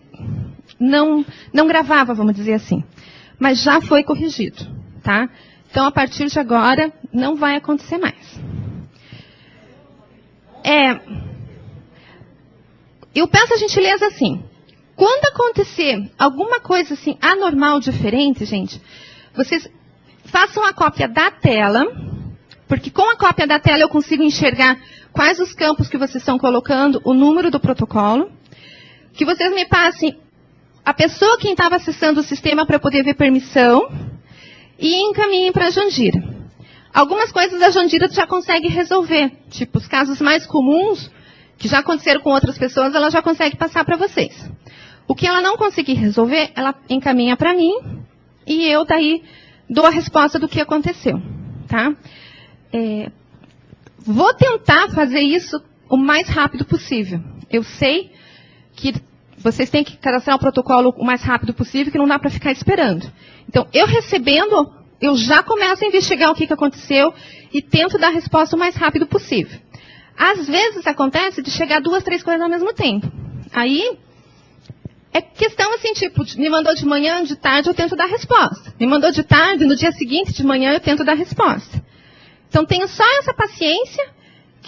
não gravava, vamos dizer assim. Mas já foi corrigido, tá? Então, a partir de agora, não vai acontecer mais. Eu peço a gentileza assim. Quando acontecer alguma coisa assim anormal, diferente, gente, vocês façam a cópia da tela, porque com a cópia da tela eu consigo enxergar quais os campos que vocês estão colocando, o número do protocolo, que vocês me passem a pessoa quem estava acessando o sistema para poder ver permissão e encaminhem para a Jandira. Algumas coisas a Jandira já consegue resolver, tipo os casos mais comuns, que já aconteceram com outras pessoas, ela já consegue passar para vocês. O que ela não conseguir resolver, ela encaminha para mim e eu daí dou a resposta do que aconteceu. Tá? Vou tentar fazer isso o mais rápido possível. Eu sei que vocês têm que cadastrar o protocolo o mais rápido possível, que não dá para ficar esperando. Então, eu recebendo, eu já começo a investigar o que aconteceu e tento dar a resposta o mais rápido possível. Às vezes acontece de chegar 2, 3 coisas ao mesmo tempo. Aí, é questão assim, tipo, me mandou de manhã, de tarde, eu tento dar resposta. Me mandou de tarde, no dia seguinte, de manhã, eu tento dar resposta. Então, tenho só essa paciência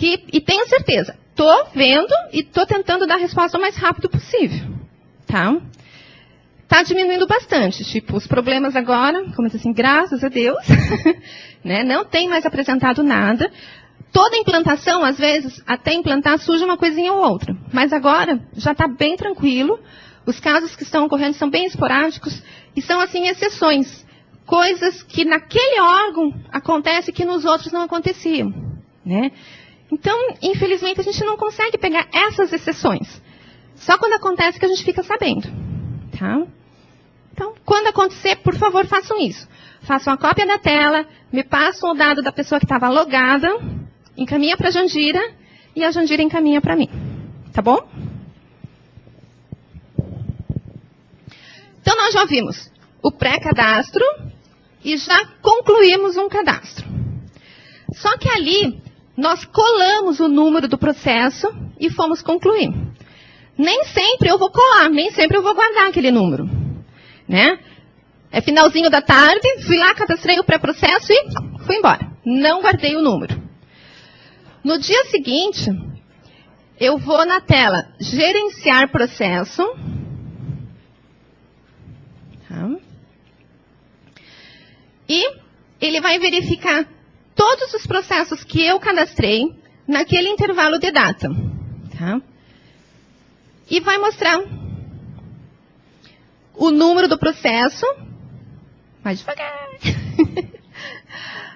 e tenho certeza. Estou vendo e estou tentando dar a resposta o mais rápido possível. Tá? está diminuindo bastante. Tipo, os problemas agora, como assim, graças a Deus, né, não tem mais apresentado nada. Toda implantação, às vezes, até implantar, surge uma coisinha ou outra. Mas agora já está bem tranquilo. Os casos que estão ocorrendo são bem esporádicos e são, assim, exceções. Coisas que naquele órgão acontecem que nos outros não aconteciam, né? Então, infelizmente, a gente não consegue pegar essas exceções. Só quando acontece que a gente fica sabendo, tá? Então, quando acontecer, por favor, façam isso. Façam a cópia da tela, me passam o dado da pessoa que estava logada, encaminha para a Jandira e a Jandira encaminha para mim, tá bom? Então, nós já vimos o pré-cadastro e já concluímos um cadastro. Só que ali, nós colamos o número do processo e fomos concluir. Nem sempre eu vou colar, nem sempre eu vou guardar aquele número, né? É finalzinho da tarde, fui lá, cadastrei o pré-processo e fui embora. Não guardei o número. No dia seguinte, eu vou na tela gerenciar processo. Tá? E ele vai verificar todos os processos que eu cadastrei naquele intervalo de data. Tá? E vai mostrar o número do processo. Mais devagar.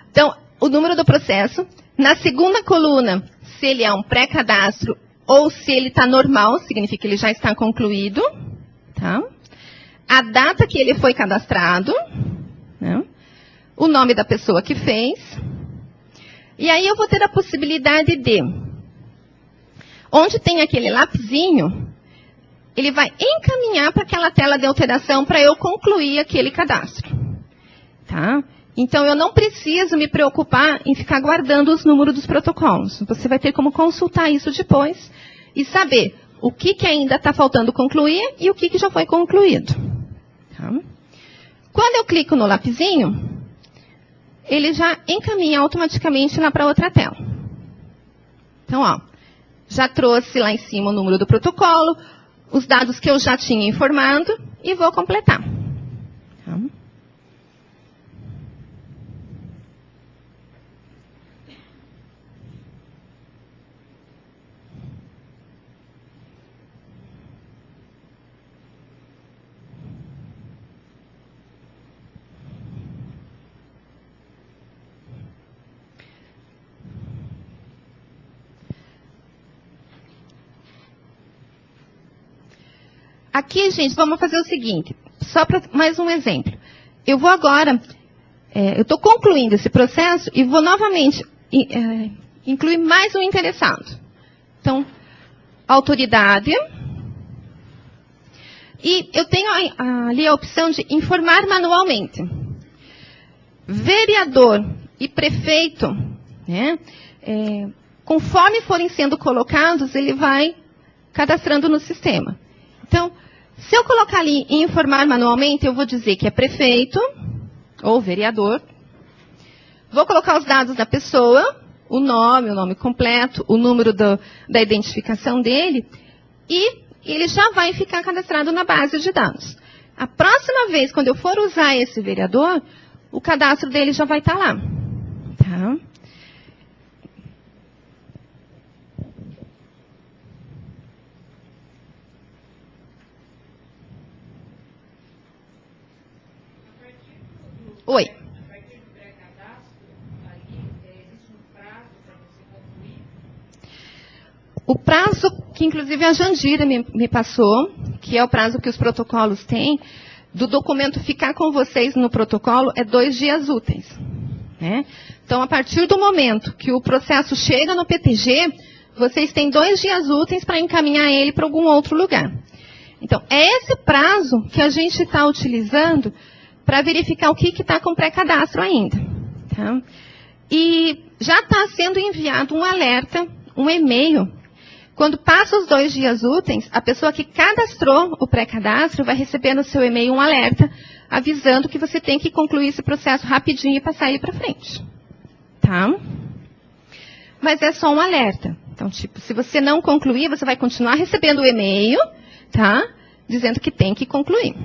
Então, o número do processo. Na segunda coluna, se ele é um pré-cadastro ou se ele está normal, significa que ele já está concluído. Tá? A data que ele foi cadastrado. Né? O nome da pessoa que fez. E aí eu vou ter a possibilidade de, onde tem aquele lapisinho, ele vai encaminhar para aquela tela de alteração para eu concluir aquele cadastro. Tá? Então, eu não preciso me preocupar em ficar guardando os números dos protocolos. Você vai ter como consultar isso depois e saber o que ainda está faltando concluir e o que já foi concluído. Tá? Quando eu clico no lapisinho, ele já encaminha automaticamente lá para outra tela. Então, ó, já trouxe lá em cima o número do protocolo, os dados que eu já tinha informado e vou completar. Tá? Aqui, gente, vamos fazer o seguinte, só para mais um exemplo. Eu vou agora, eu estou concluindo esse processo e vou novamente incluir mais um interessado. Então, autoridade. E eu tenho ali a opção de informar manualmente. Vereador e prefeito, né, conforme forem sendo colocados, ele vai cadastrando no sistema. Então, se eu colocar ali em informar manualmente, eu vou dizer que é prefeito ou vereador. Vou colocar os dados da pessoa, o nome completo, o número da identificação dele, e ele já vai ficar cadastrado na base de dados. A próxima vez, quando eu for usar esse vereador, o cadastro dele já vai estar lá. Tá? Oi. A partir do pré-cadastro, ali, existe um prazo para você concluir? O prazo que, inclusive, a Jandira me passou, que é o prazo que os protocolos têm, do documento ficar com vocês no protocolo, é 2 dias úteis. Né? Então, a partir do momento que o processo chega no PTG, vocês têm 2 dias úteis para encaminhar ele para algum outro lugar. Então, é esse prazo que a gente está utilizando para verificar o que está com pré-cadastro ainda. Tá? E já está sendo enviado um alerta, um e-mail. Quando passa os 2 dias úteis, a pessoa que cadastrou o pré-cadastro vai receber no seu e-mail um alerta avisando que você tem que concluir esse processo rapidinho e passar ele para frente. Tá? Mas é só um alerta. Então, tipo, se você não concluir, você vai continuar recebendo o e-mail, tá? Dizendo que tem que concluir.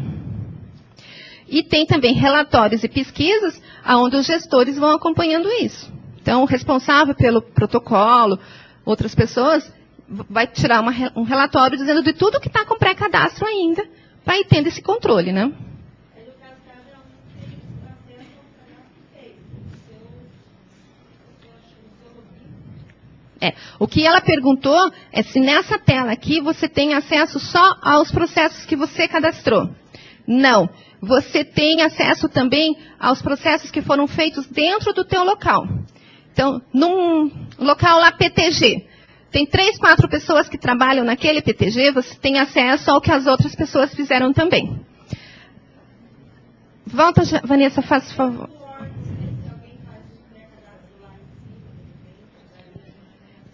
E tem também relatórios e pesquisas onde os gestores vão acompanhando isso. Então, o responsável pelo protocolo, outras pessoas, vai tirar um relatório dizendo de tudo que está com pré-cadastro ainda, para ir tendo esse controle, né? O que ela perguntou é se nessa tela aqui você tem acesso só aos processos que você cadastrou. Não. Você tem acesso também aos processos que foram feitos dentro do teu local. Então, num local lá PTG, tem 3, 4 pessoas que trabalham naquele PTG, você tem acesso ao que as outras pessoas fizeram também. Volta, Vanessa, faz favor.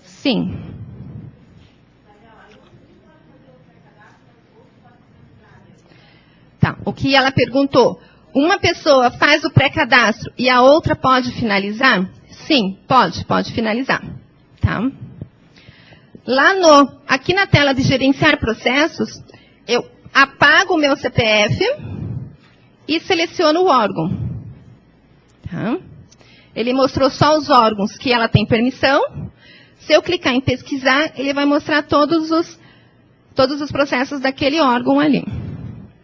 Sim. Tá, o que ela perguntou, uma pessoa faz o pré-cadastro e a outra pode finalizar? Sim, pode finalizar. Tá? Aqui na tela de gerenciar processos, eu apago o meu CPF e seleciono o órgão. Tá? Ele mostrou só os órgãos que ela tem permissão. Se eu clicar em pesquisar, ele vai mostrar todos os processos daquele órgão ali,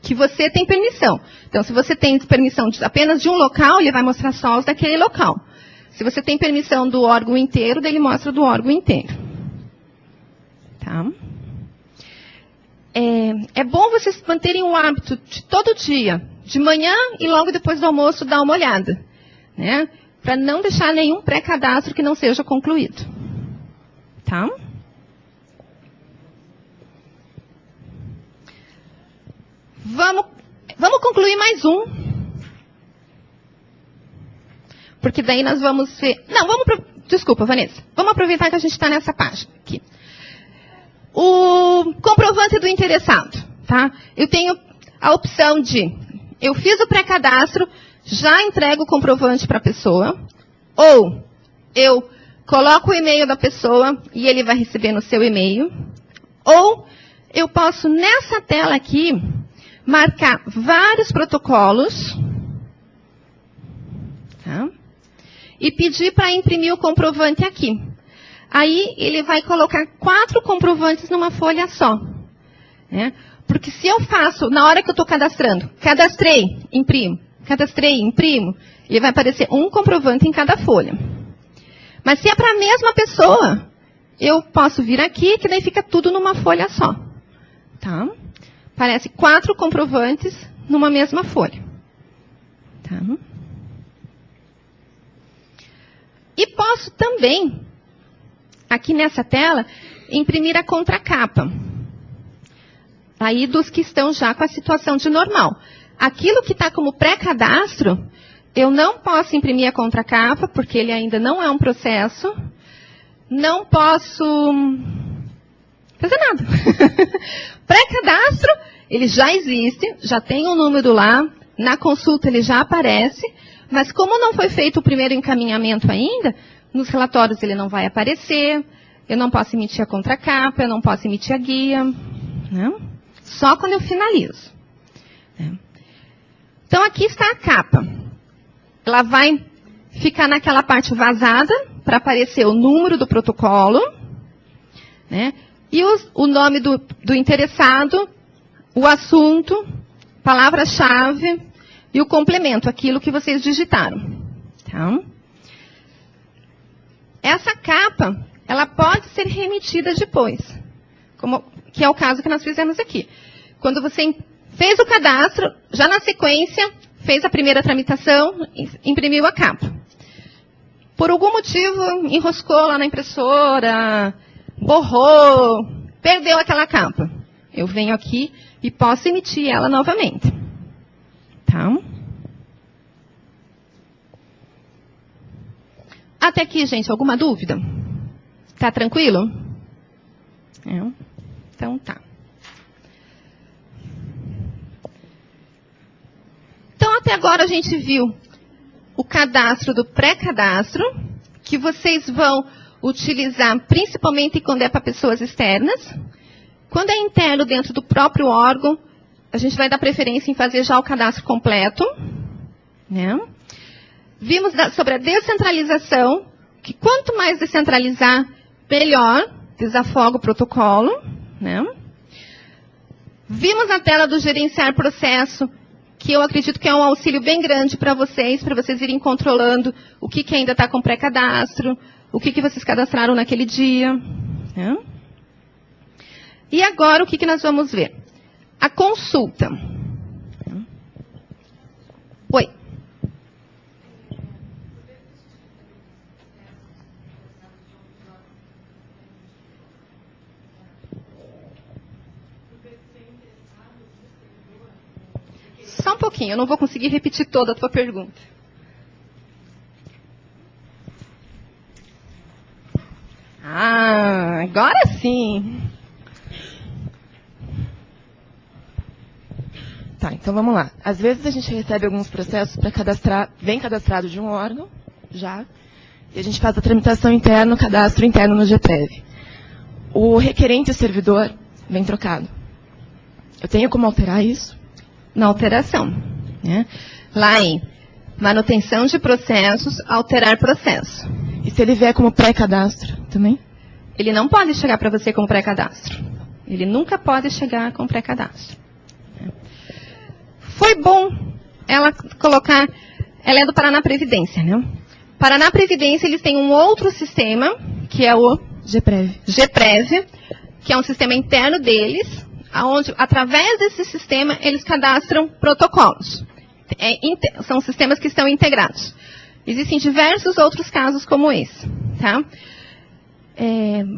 que você tem permissão. Então, se você tem permissão apenas de um local, ele vai mostrar só os daquele local. Se você tem permissão do órgão inteiro, ele mostra do órgão inteiro. Tá? É bom vocês manterem o hábito de todo dia, de manhã e logo depois do almoço, dar uma olhada, né? Para não deixar nenhum pré-cadastro que não seja concluído. Tá? Vamos concluir mais um. Porque daí nós vamos ver... Não, desculpa, Vanessa. Vamos aproveitar que a gente está nessa página aqui. O comprovante do interessado. Tá? Eu tenho a opção de... Eu fiz o pré-cadastro, já entrego o comprovante para a pessoa. Ou eu coloco o e-mail da pessoa e ele vai receber no seu e-mail. Ou eu posso, nessa tela aqui, marcar vários protocolos. Tá? E pedir para imprimir o comprovante aqui. Aí ele vai colocar 4 comprovantes numa folha só. Né? Porque se eu faço, na hora que eu estou cadastrando, cadastrei, imprimo, ele vai aparecer um comprovante em cada folha. Mas se é para a mesma pessoa, eu posso vir aqui, que daí fica tudo numa folha só. Tá? Parece 4 comprovantes numa mesma folha. Tá? E posso também, aqui nessa tela, imprimir a contracapa. Aí dos que estão já com a situação de normal. Aquilo que está como pré-cadastro, eu não posso imprimir a contracapa, porque ele ainda não é um processo. Não posso fazer nada. Pré-cadastro, ele já existe, já tem um número lá, na consulta ele já aparece, mas como não foi feito o primeiro encaminhamento ainda, nos relatórios ele não vai aparecer, eu não posso emitir a contracapa, eu não posso emitir a guia, né? Só quando eu finalizo. Então aqui está a capa. Ela vai ficar naquela parte vazada, para aparecer o número do protocolo, né? E o nome do interessado, o assunto, palavra-chave e o complemento, aquilo que vocês digitaram. Tá? Essa capa, ela pode ser remetida depois, que é o caso que nós fizemos aqui. Quando você fez o cadastro, já na sequência, fez a primeira tramitação, imprimiu a capa. Por algum motivo, enroscou lá na impressora, borrou, perdeu aquela capa. Eu venho aqui e posso emitir ela novamente. Tá? Até aqui, gente, alguma dúvida? Tá tranquilo? Então tá. Então até agora a gente viu o cadastro do pré-cadastro, que vocês vão utilizar principalmente quando é para pessoas externas. Quando é interno dentro do próprio órgão, a gente vai dar preferência em fazer já o cadastro completo, né? Vimos sobre a descentralização, que quanto mais descentralizar, melhor, desafoga o protocolo, né? Vimos a tela do gerenciar processo, que eu acredito que é um auxílio bem grande para vocês irem controlando o que ainda está com pré-cadastro, o que vocês cadastraram naquele dia, né? E agora o que nós vamos ver? A consulta. Oi. Só um pouquinho, eu não vou conseguir repetir toda a tua pergunta. Ah, agora sim. Tá, então vamos lá. Às vezes a gente recebe alguns processos para cadastrar, vem cadastrado de um órgão, já, e a gente faz a tramitação interna, o cadastro interno no GPrev. O requerente e o servidor vem trocado. Eu tenho como alterar isso? Na alteração, né? Lá em manutenção de processos, alterar processo. E se ele vier como pré-cadastro também? Ele não pode chegar para você como pré-cadastro. Ele nunca pode chegar com pré-cadastro. Foi bom ela colocar... Ela é do Paraná Previdência, né? Paraná Previdência, eles têm um outro sistema, que é o GPrev, que é um sistema interno deles, onde, através desse sistema, eles cadastram protocolos. São sistemas que estão integrados. Existem diversos outros casos como esse, tá?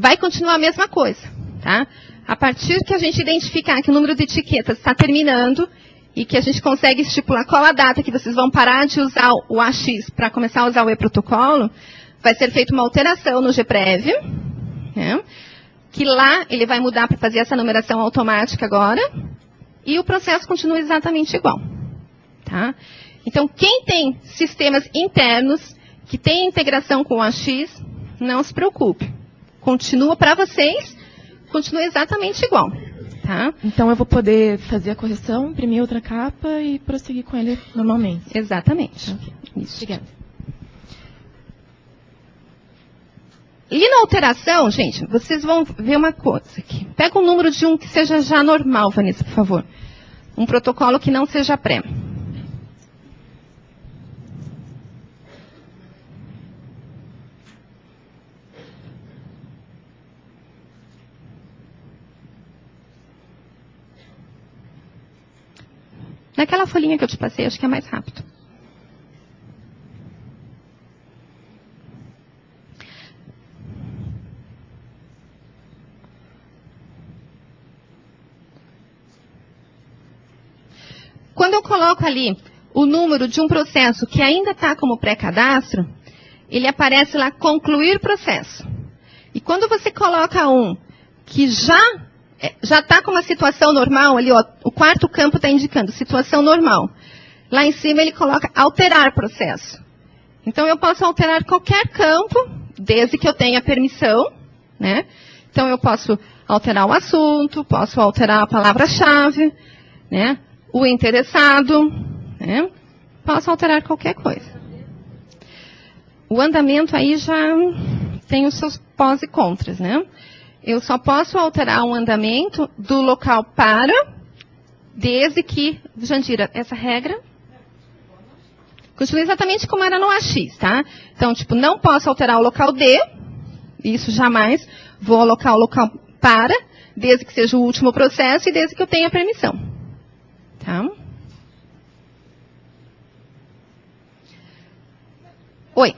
Vai continuar a mesma coisa, tá? A partir que a gente identificar que o número de etiquetas está terminando e que a gente consegue estipular qual a data que vocês vão parar de usar o AX para começar a usar o e-protocolo, vai ser feita uma alteração no GPrev, né? Que lá ele vai mudar para fazer essa numeração automática agora, e o processo continua exatamente igual, tá? Então, quem tem sistemas internos, que tem integração com o AX, não se preocupe. Continua para vocês, continua exatamente igual, tá? Então, eu vou poder fazer a correção, imprimir outra capa e prosseguir com ele normalmente. Exatamente. Okay. Isso. Obrigada. E na alteração, gente, vocês vão ver uma coisa aqui. Pega um número de um que seja já normal, Vanessa, por favor. Um protocolo que não seja pré. Naquela folhinha que eu te passei, acho que é mais rápido. Quando eu coloco ali o número de um processo que ainda está como pré-cadastro, ele aparece lá, concluir processo. E quando você coloca um que já está com uma situação normal, ali ó, o quarto campo está indicando situação normal. Lá em cima ele coloca alterar processo. Então eu posso alterar qualquer campo, desde que eu tenha permissão, né? Então eu posso alterar o assunto, posso alterar a palavra-chave, né? O interessado, né? Posso alterar qualquer coisa. O andamento aí já tem os seus pós e contras, né? Eu só posso alterar um andamento do local para, desde que, Jandira, essa regra continua exatamente como era no AX, tá? Então, tipo, não posso alterar o local D, isso jamais, vou alocar o local para, desde que seja o último processo e desde que eu tenha permissão. Tá? Oi.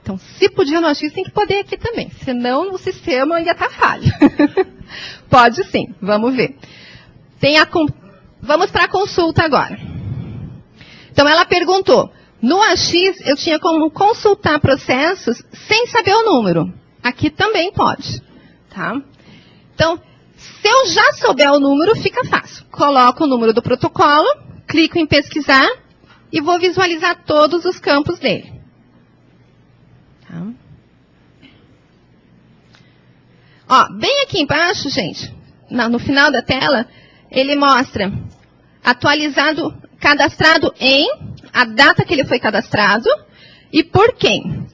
Então, se podia no AX, tem que poder aqui também. Senão, o sistema ia estar falho. Pode sim, vamos ver. Vamos para a consulta agora. Então, ela perguntou, no AX, eu tinha como consultar processos sem saber o número. Aqui também pode, tá? Então, se eu já souber o número, fica fácil. Coloco o número do protocolo, clico em pesquisar e vou visualizar todos os campos dele. Tá? Ó, bem aqui embaixo, gente, no final da tela, ele mostra atualizado, cadastrado em, a data que ele foi cadastrado e por quem.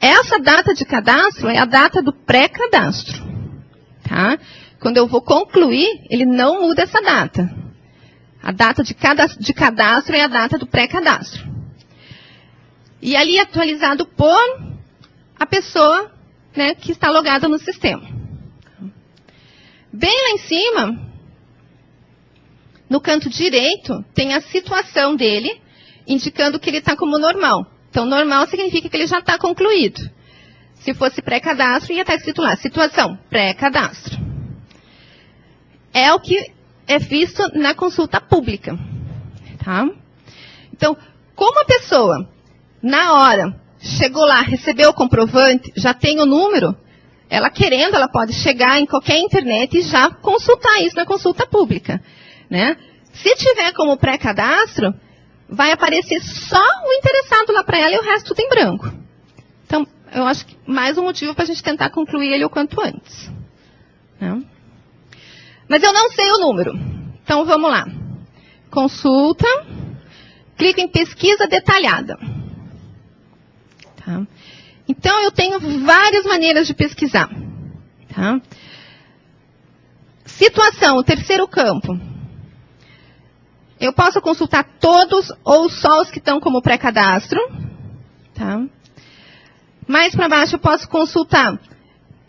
Essa data de cadastro é a data do pré-cadastro. Tá? Quando eu vou concluir, ele não muda essa data. A data de cadastro é a data do pré-cadastro. E ali atualizado por a pessoa, né, que está logada no sistema. Bem lá em cima, no canto direito, tem a situação dele, indicando que ele está como normal. Então, normal significa que ele já está concluído. Se fosse pré-cadastro, ia estar escrito lá, situação, pré-cadastro. É o que é visto na consulta pública. Tá? Então, como a pessoa, na hora, chegou lá, recebeu o comprovante, já tem o número, ela querendo, ela pode chegar em qualquer internet e já consultar isso na consulta pública. Né? Se tiver como pré-cadastro, vai aparecer só o interessado lá para ela e o resto tudo em branco. Então, eu acho que mais um motivo para a gente tentar concluir ele o quanto antes. Né? Mas eu não sei o número. Então, vamos lá. Consulta. Clico em pesquisa detalhada. Tá? Então, eu tenho várias maneiras de pesquisar. Tá? Situação, o terceiro campo. Eu posso consultar todos ou só os que estão como pré-cadastro. Tá? Mais para baixo eu posso consultar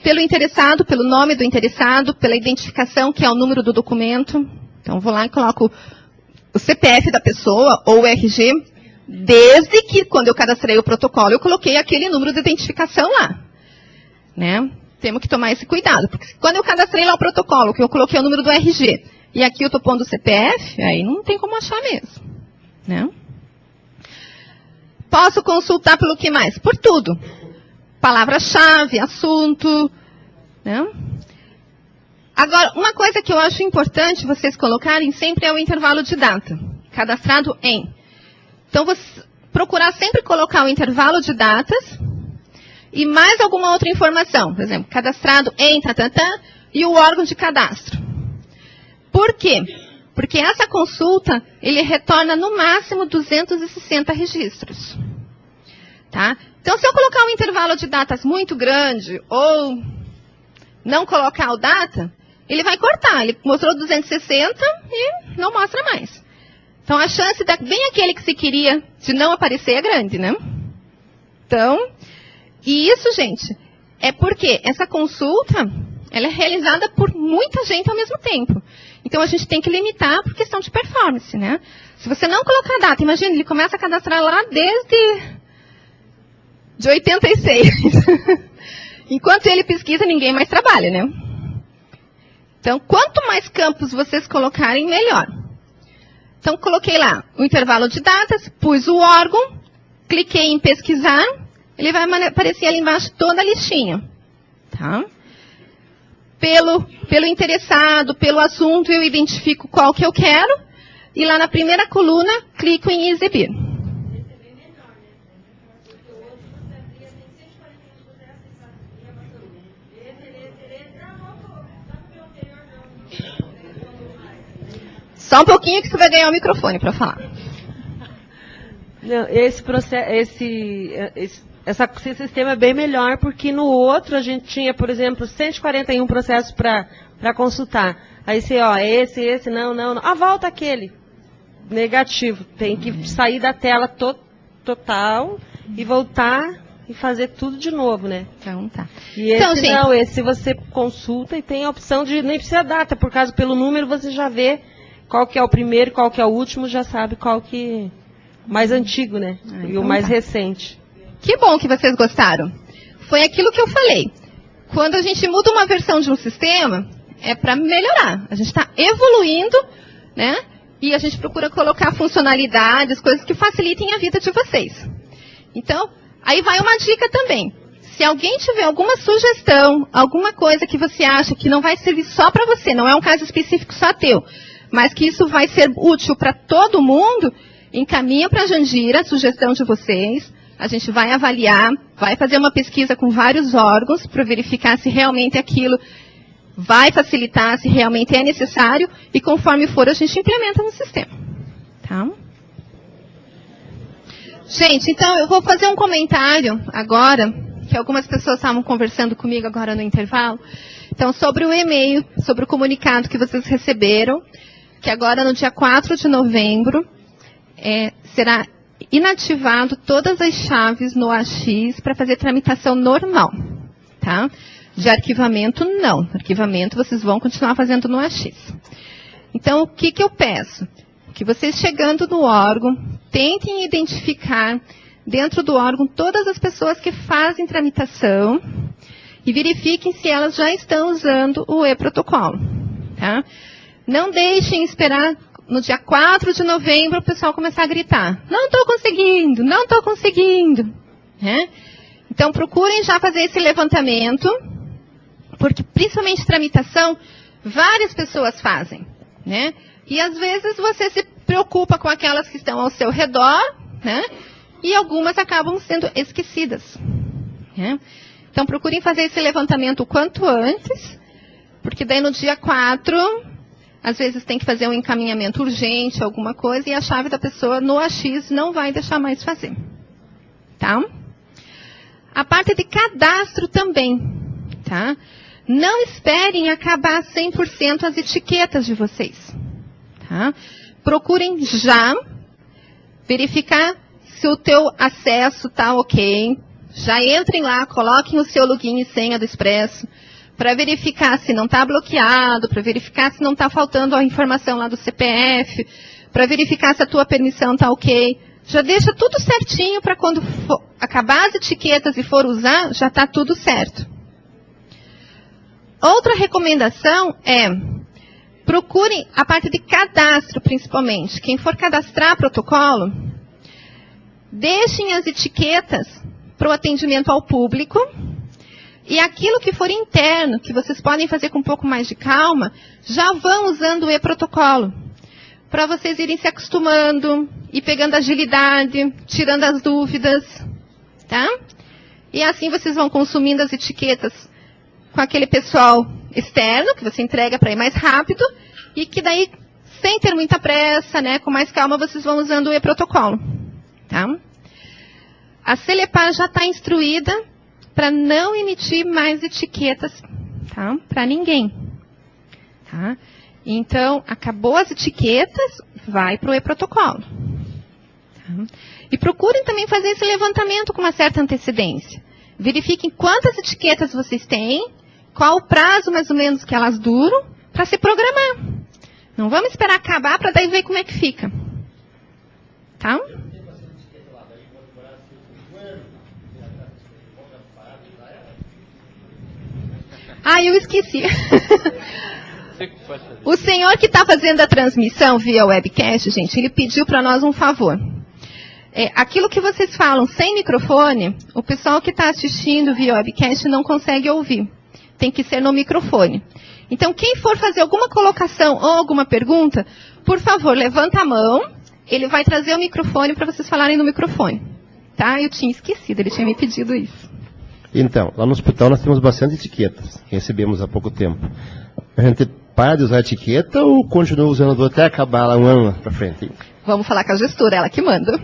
pelo interessado, pelo nome do interessado, pela identificação, que é o número do documento. Então, vou lá e coloco o CPF da pessoa ou o RG, desde que, quando eu cadastrei o protocolo, eu coloquei aquele número de identificação lá. Né? Temos que tomar esse cuidado, porque quando eu cadastrei lá o protocolo, que eu coloquei o número do RG, e aqui eu estou pondo o CPF, aí não tem como achar mesmo. Né? Posso consultar pelo que mais? Por tudo. Palavra-chave, assunto. Né? Agora, uma coisa que eu acho importante vocês colocarem sempre é o intervalo de data. Cadastrado em. Então, você procurar sempre colocar o intervalo de datas e mais alguma outra informação. Por exemplo, cadastrado em, e o órgão de cadastro. Por quê? Porque essa consulta, ele retorna no máximo 260 registros. Tá? Então, se eu colocar um intervalo de datas muito grande, ou não colocar o data, ele vai cortar. Ele mostrou 260 e não mostra mais. Então, a chance, bem aquele que se queria, de não aparecer é grande, né? Então, e isso, gente, é porque essa consulta, ela é realizada por muita gente ao mesmo tempo. Então, a gente tem que limitar por questão de performance, né? Se você não colocar a data, imagina, ele começa a cadastrar lá desde de 86. Enquanto ele pesquisa, ninguém mais trabalha, né? Então, quanto mais campos vocês colocarem, melhor. Então, coloquei lá o intervalo de datas, pus o órgão, cliquei em pesquisar, ele vai aparecer ali embaixo toda a listinha. Tá? Pelo interessado, pelo assunto, eu identifico qual que eu quero, e lá na primeira coluna, clico em exibir. Só um pouquinho que você vai ganhar o microfone para falar. Não, esse sistema é bem melhor, porque no outro a gente tinha, por exemplo, 141 processos para consultar. Aí você, ó, esse, não. Ah, volta aquele. Negativo. Tem que sair da tela total e voltar e fazer tudo de novo, né? Então tá. E esse então, gente, não, esse você consulta e tem a opção de, nem precisa data, por causa pelo número você já vê qual que é o primeiro, qual que é o último, já sabe qual que mais antigo, né? E o mais recente. Que bom que vocês gostaram. Foi aquilo que eu falei. Quando a gente muda uma versão de um sistema, é para melhorar. A gente está evoluindo, né? E a gente procura colocar funcionalidades, coisas que facilitem a vida de vocês. Então, aí vai uma dica também. Se alguém tiver alguma sugestão, alguma coisa que você acha que não vai servir só para você, não é um caso específico só teu, mas que isso vai ser útil para todo mundo, encaminha para a Jandira a sugestão de vocês. A gente vai avaliar, vai fazer uma pesquisa com vários órgãos para verificar se realmente aquilo vai facilitar se realmente é necessário e conforme for a gente implementa no sistema. Tá? Gente, então eu vou fazer um comentário agora, que algumas pessoas estavam conversando comigo agora no intervalo. Então, sobre o e-mail, sobre o comunicado que vocês receberam, que agora no dia 4 de novembro será inativado todas as chaves no AX para fazer tramitação normal, tá? De arquivamento, não. Arquivamento vocês vão continuar fazendo no AX. Então, o que eu peço? Que vocês chegando no órgão, tentem identificar dentro do órgão todas as pessoas que fazem tramitação e verifiquem se elas já estão usando o e-protocolo, tá? Não deixem esperar no dia 4 de novembro o pessoal começar a gritar. Não estou conseguindo, não estou conseguindo. Né? Então, procurem já fazer esse levantamento, porque principalmente tramitação, várias pessoas fazem. Né? E às vezes você se preocupa com aquelas que estão ao seu redor, né? E algumas acabam sendo esquecidas. Né? Então, procurem fazer esse levantamento o quanto antes, porque daí no dia 4, às vezes tem que fazer um encaminhamento urgente, alguma coisa, e a chave da pessoa no AX não vai deixar mais fazer. Tá? A parte de cadastro também. Tá? Não esperem acabar 100% as etiquetas de vocês. Tá? Procurem já verificar se o teu acesso está ok. Já entrem lá, coloquem o seu login e senha do Expresso, para verificar se não está bloqueado, para verificar se não está faltando a informação lá do CPF, para verificar se a tua permissão está ok. Já deixa tudo certinho para quando for acabar as etiquetas e for usar, já está tudo certo. Outra recomendação é, procurem a parte de cadastro, principalmente. Quem for cadastrar protocolo, deixem as etiquetas para o atendimento ao público. E aquilo que for interno, que vocês podem fazer com um pouco mais de calma, já vão usando o e-protocolo. Para vocês irem se acostumando, e pegando agilidade, tirando as dúvidas. Tá? E assim vocês vão consumindo as etiquetas com aquele pessoal externo, que você entrega para ir mais rápido, e que daí, sem ter muita pressa, né, com mais calma, vocês vão usando o e-protocolo. Tá? A Celepar já está instruída para não emitir mais etiquetas, tá? Para ninguém. Tá? Então, acabou as etiquetas, vai para o e-protocolo. Tá? E procurem também fazer esse levantamento com uma certa antecedência. Verifiquem quantas etiquetas vocês têm, qual o prazo mais ou menos que elas duram, para se programar. Não vamos esperar acabar para daí ver como é que fica. Tá? Ah, eu esqueci. O senhor que está fazendo a transmissão via webcast, gente, ele pediu para nós um favor. Aquilo que vocês falam sem microfone, o pessoal que está assistindo via webcast não consegue ouvir. Tem que ser no microfone. Então, quem for fazer alguma colocação ou alguma pergunta, por favor, levanta a mão. Ele vai trazer o microfone para vocês falarem no microfone. Tá? Eu tinha esquecido, ele tinha me pedido isso. Então, lá no hospital nós temos bastante etiquetas, que recebemos há pouco tempo. A gente para de usar a etiqueta ou continua usando até acabar lá um ano para frente? Vamos falar com a gestora, ela que manda.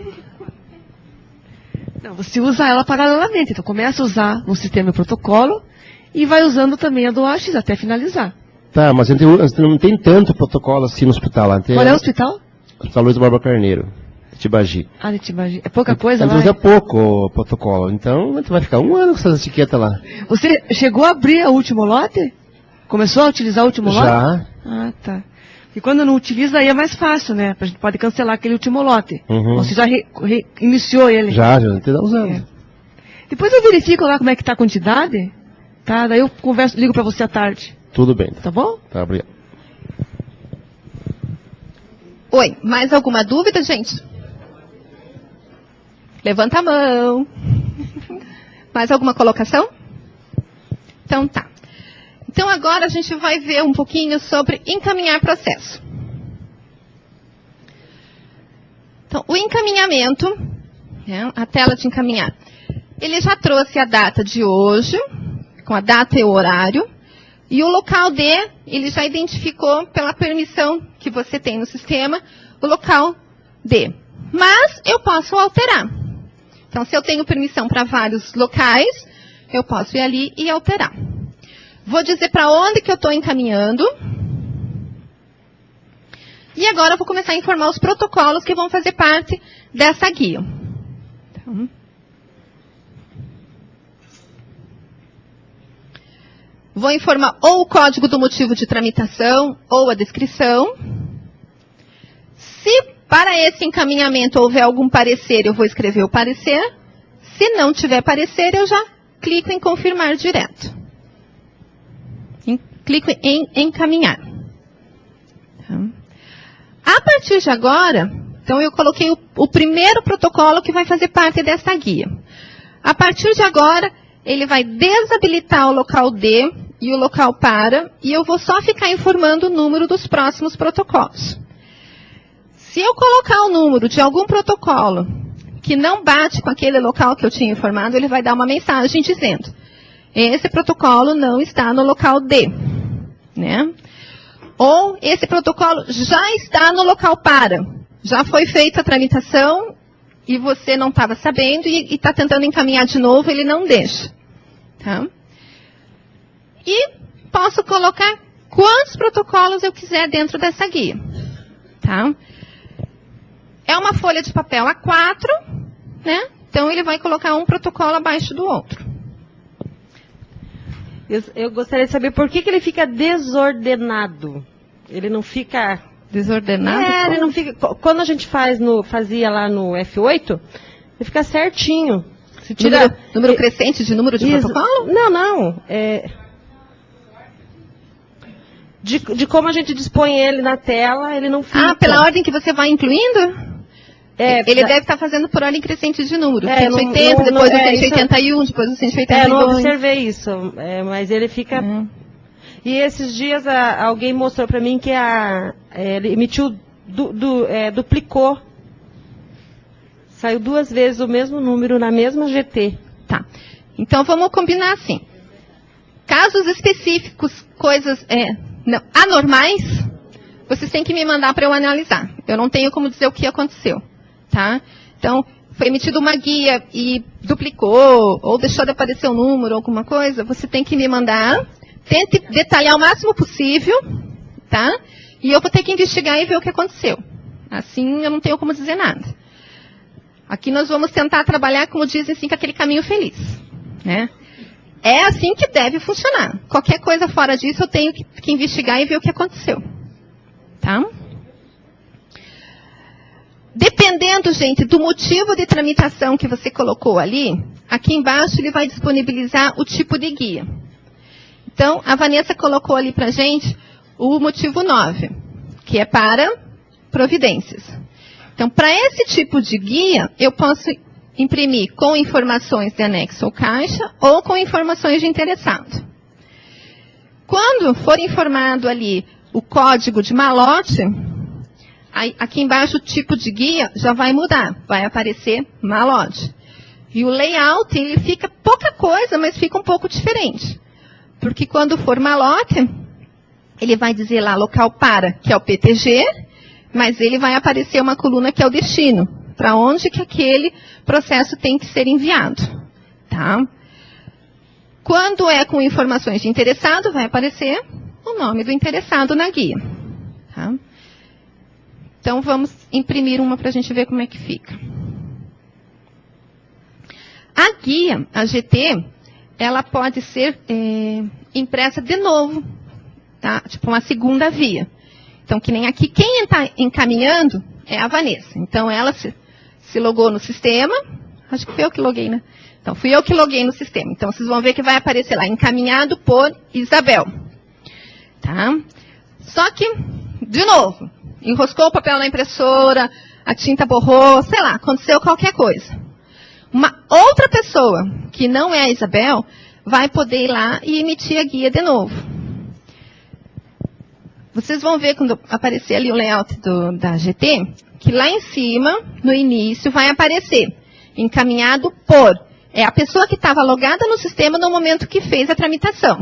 Não, você usa ela paralelamente. Então, começa a usar no sistema e protocolo e vai usando também a do AX até finalizar. Tá, mas a gente não tem tanto protocolo assim no hospital. Lá. Qual é o hospital? Hospital Luiz Barba Carneiro. Tibagi. Ah, de Tibagi. É pouca coisa lá? A gente usa pouco o protocolo, então a gente vai ficar um ano com essas etiquetas lá. Você chegou a abrir o último lote? Começou a utilizar o último lote? Já. Ah, tá. E quando não utiliza, aí é mais fácil, né? A gente pode cancelar aquele último lote. Uhum. Você já reiniciou ele? Já, a gente está usando. É. Depois eu verifico lá como é que está a quantidade, tá? Daí eu ligo para você à tarde. Tudo bem. Tá bom? Tá, obrigado. Oi, mais alguma dúvida, gente? Levanta a mão. Mais alguma colocação? Então tá. Então agora a gente vai ver um pouquinho sobre encaminhar processo. Então, o encaminhamento, né, a tela de encaminhar, ele já trouxe a data de hoje, com a data e o horário, E o local D, ele já identificou pela permissão que você tem no sistema, o local D. Mas eu posso alterar. Então, se eu tenho permissão para vários locais, eu posso ir ali e alterar. Vou dizer para onde que eu estou encaminhando. E agora eu vou começar a informar os protocolos que vão fazer parte dessa guia. Então, vou informar ou o código do motivo de tramitação ou a descrição. Se para esse encaminhamento houver algum parecer, eu vou escrever o parecer. Se não tiver parecer, eu já clico em confirmar direto. Clico em encaminhar. A partir de agora, então eu coloquei o primeiro protocolo que vai fazer parte dessa guia. A partir de agora, ele vai desabilitar o local D e o local para, e eu vou só ficar informando o número dos próximos protocolos. Se eu colocar o número de algum protocolo que não bate com aquele local que eu tinha informado, ele vai dar uma mensagem dizendo: esse protocolo não está no local D, né? Ou esse protocolo já está no local para. Já foi feita a tramitação e você não estava sabendo e está tentando encaminhar de novo, ele não deixa. Tá? E posso colocar quantos protocolos eu quiser dentro dessa guia. Tá? É uma folha de papel A4, né? Então ele vai colocar um protocolo abaixo do outro. Eu gostaria de saber por que ele fica desordenado. Ele não fica... Desordenado? Ele não fica... Quando a gente fazia lá no F8, ele fica certinho. Se tira... Número crescente de número de protocolo? Não. De como a gente dispõe ele na tela, ele não fica... Pela ordem que você vai incluindo? Ele deve estar fazendo por ordem crescente de número. 180, depois o 181, depois o 182. Eu não observei isso, mas ele fica... E esses dias alguém mostrou para mim que ele emitiu, duplicou. Saiu 2 vezes o mesmo número na mesma GT. Tá. Então vamos combinar assim. Casos específicos, coisas anormais, vocês têm que me mandar para eu analisar. Eu não tenho como dizer o que aconteceu. Tá? Então, foi emitida uma guia e duplicou, ou deixou de aparecer um número, alguma coisa, você tem que me mandar, tente detalhar o máximo possível, tá? E eu vou ter que investigar e ver o que aconteceu. Assim, eu não tenho como dizer nada. Aqui nós vamos tentar trabalhar, como dizem assim, com aquele caminho feliz, né? É assim que deve funcionar. Qualquer coisa fora disso, eu tenho que investigar e ver o que aconteceu. Tá? Dependendo, gente, do motivo de tramitação que você colocou ali, aqui embaixo ele vai disponibilizar o tipo de guia. Então, a Vanessa colocou ali pra gente o motivo 9, que é para providências. Então, para esse tipo de guia, eu posso imprimir com informações de anexo ou caixa ou com informações de interessado. Quando for informado ali o código de malote, aqui embaixo o tipo de guia já vai mudar, vai aparecer malote. E o layout, ele fica pouca coisa, mas fica um pouco diferente. Porque quando for malote, ele vai dizer lá local para, que é o PTG, mas ele vai aparecer uma coluna que é o destino, para onde que aquele processo tem que ser enviado. Tá? Quando é com informações de interessado, vai aparecer o nome do interessado na guia. Tá? Então, vamos imprimir uma para a gente ver como é que fica. A guia, a GT, ela pode ser impressa de novo, tá? Tipo uma segunda via. Então, que nem aqui, quem está encaminhando é a Vanessa. Então, ela se logou no sistema. Acho que fui eu que loguei, né? Então, fui eu que loguei no sistema. Então, vocês vão ver que vai aparecer lá, encaminhado por Isabel. Tá? Só que, de novo, enroscou o papel na impressora, a tinta borrou, sei lá, aconteceu qualquer coisa. Uma outra pessoa, que não é a Isabel, vai poder ir lá e emitir a guia de novo. Vocês vão ver quando aparecer ali o layout da GT, que lá em cima, no início, vai aparecer encaminhado por. É a pessoa que estava logada no sistema no momento que fez a tramitação.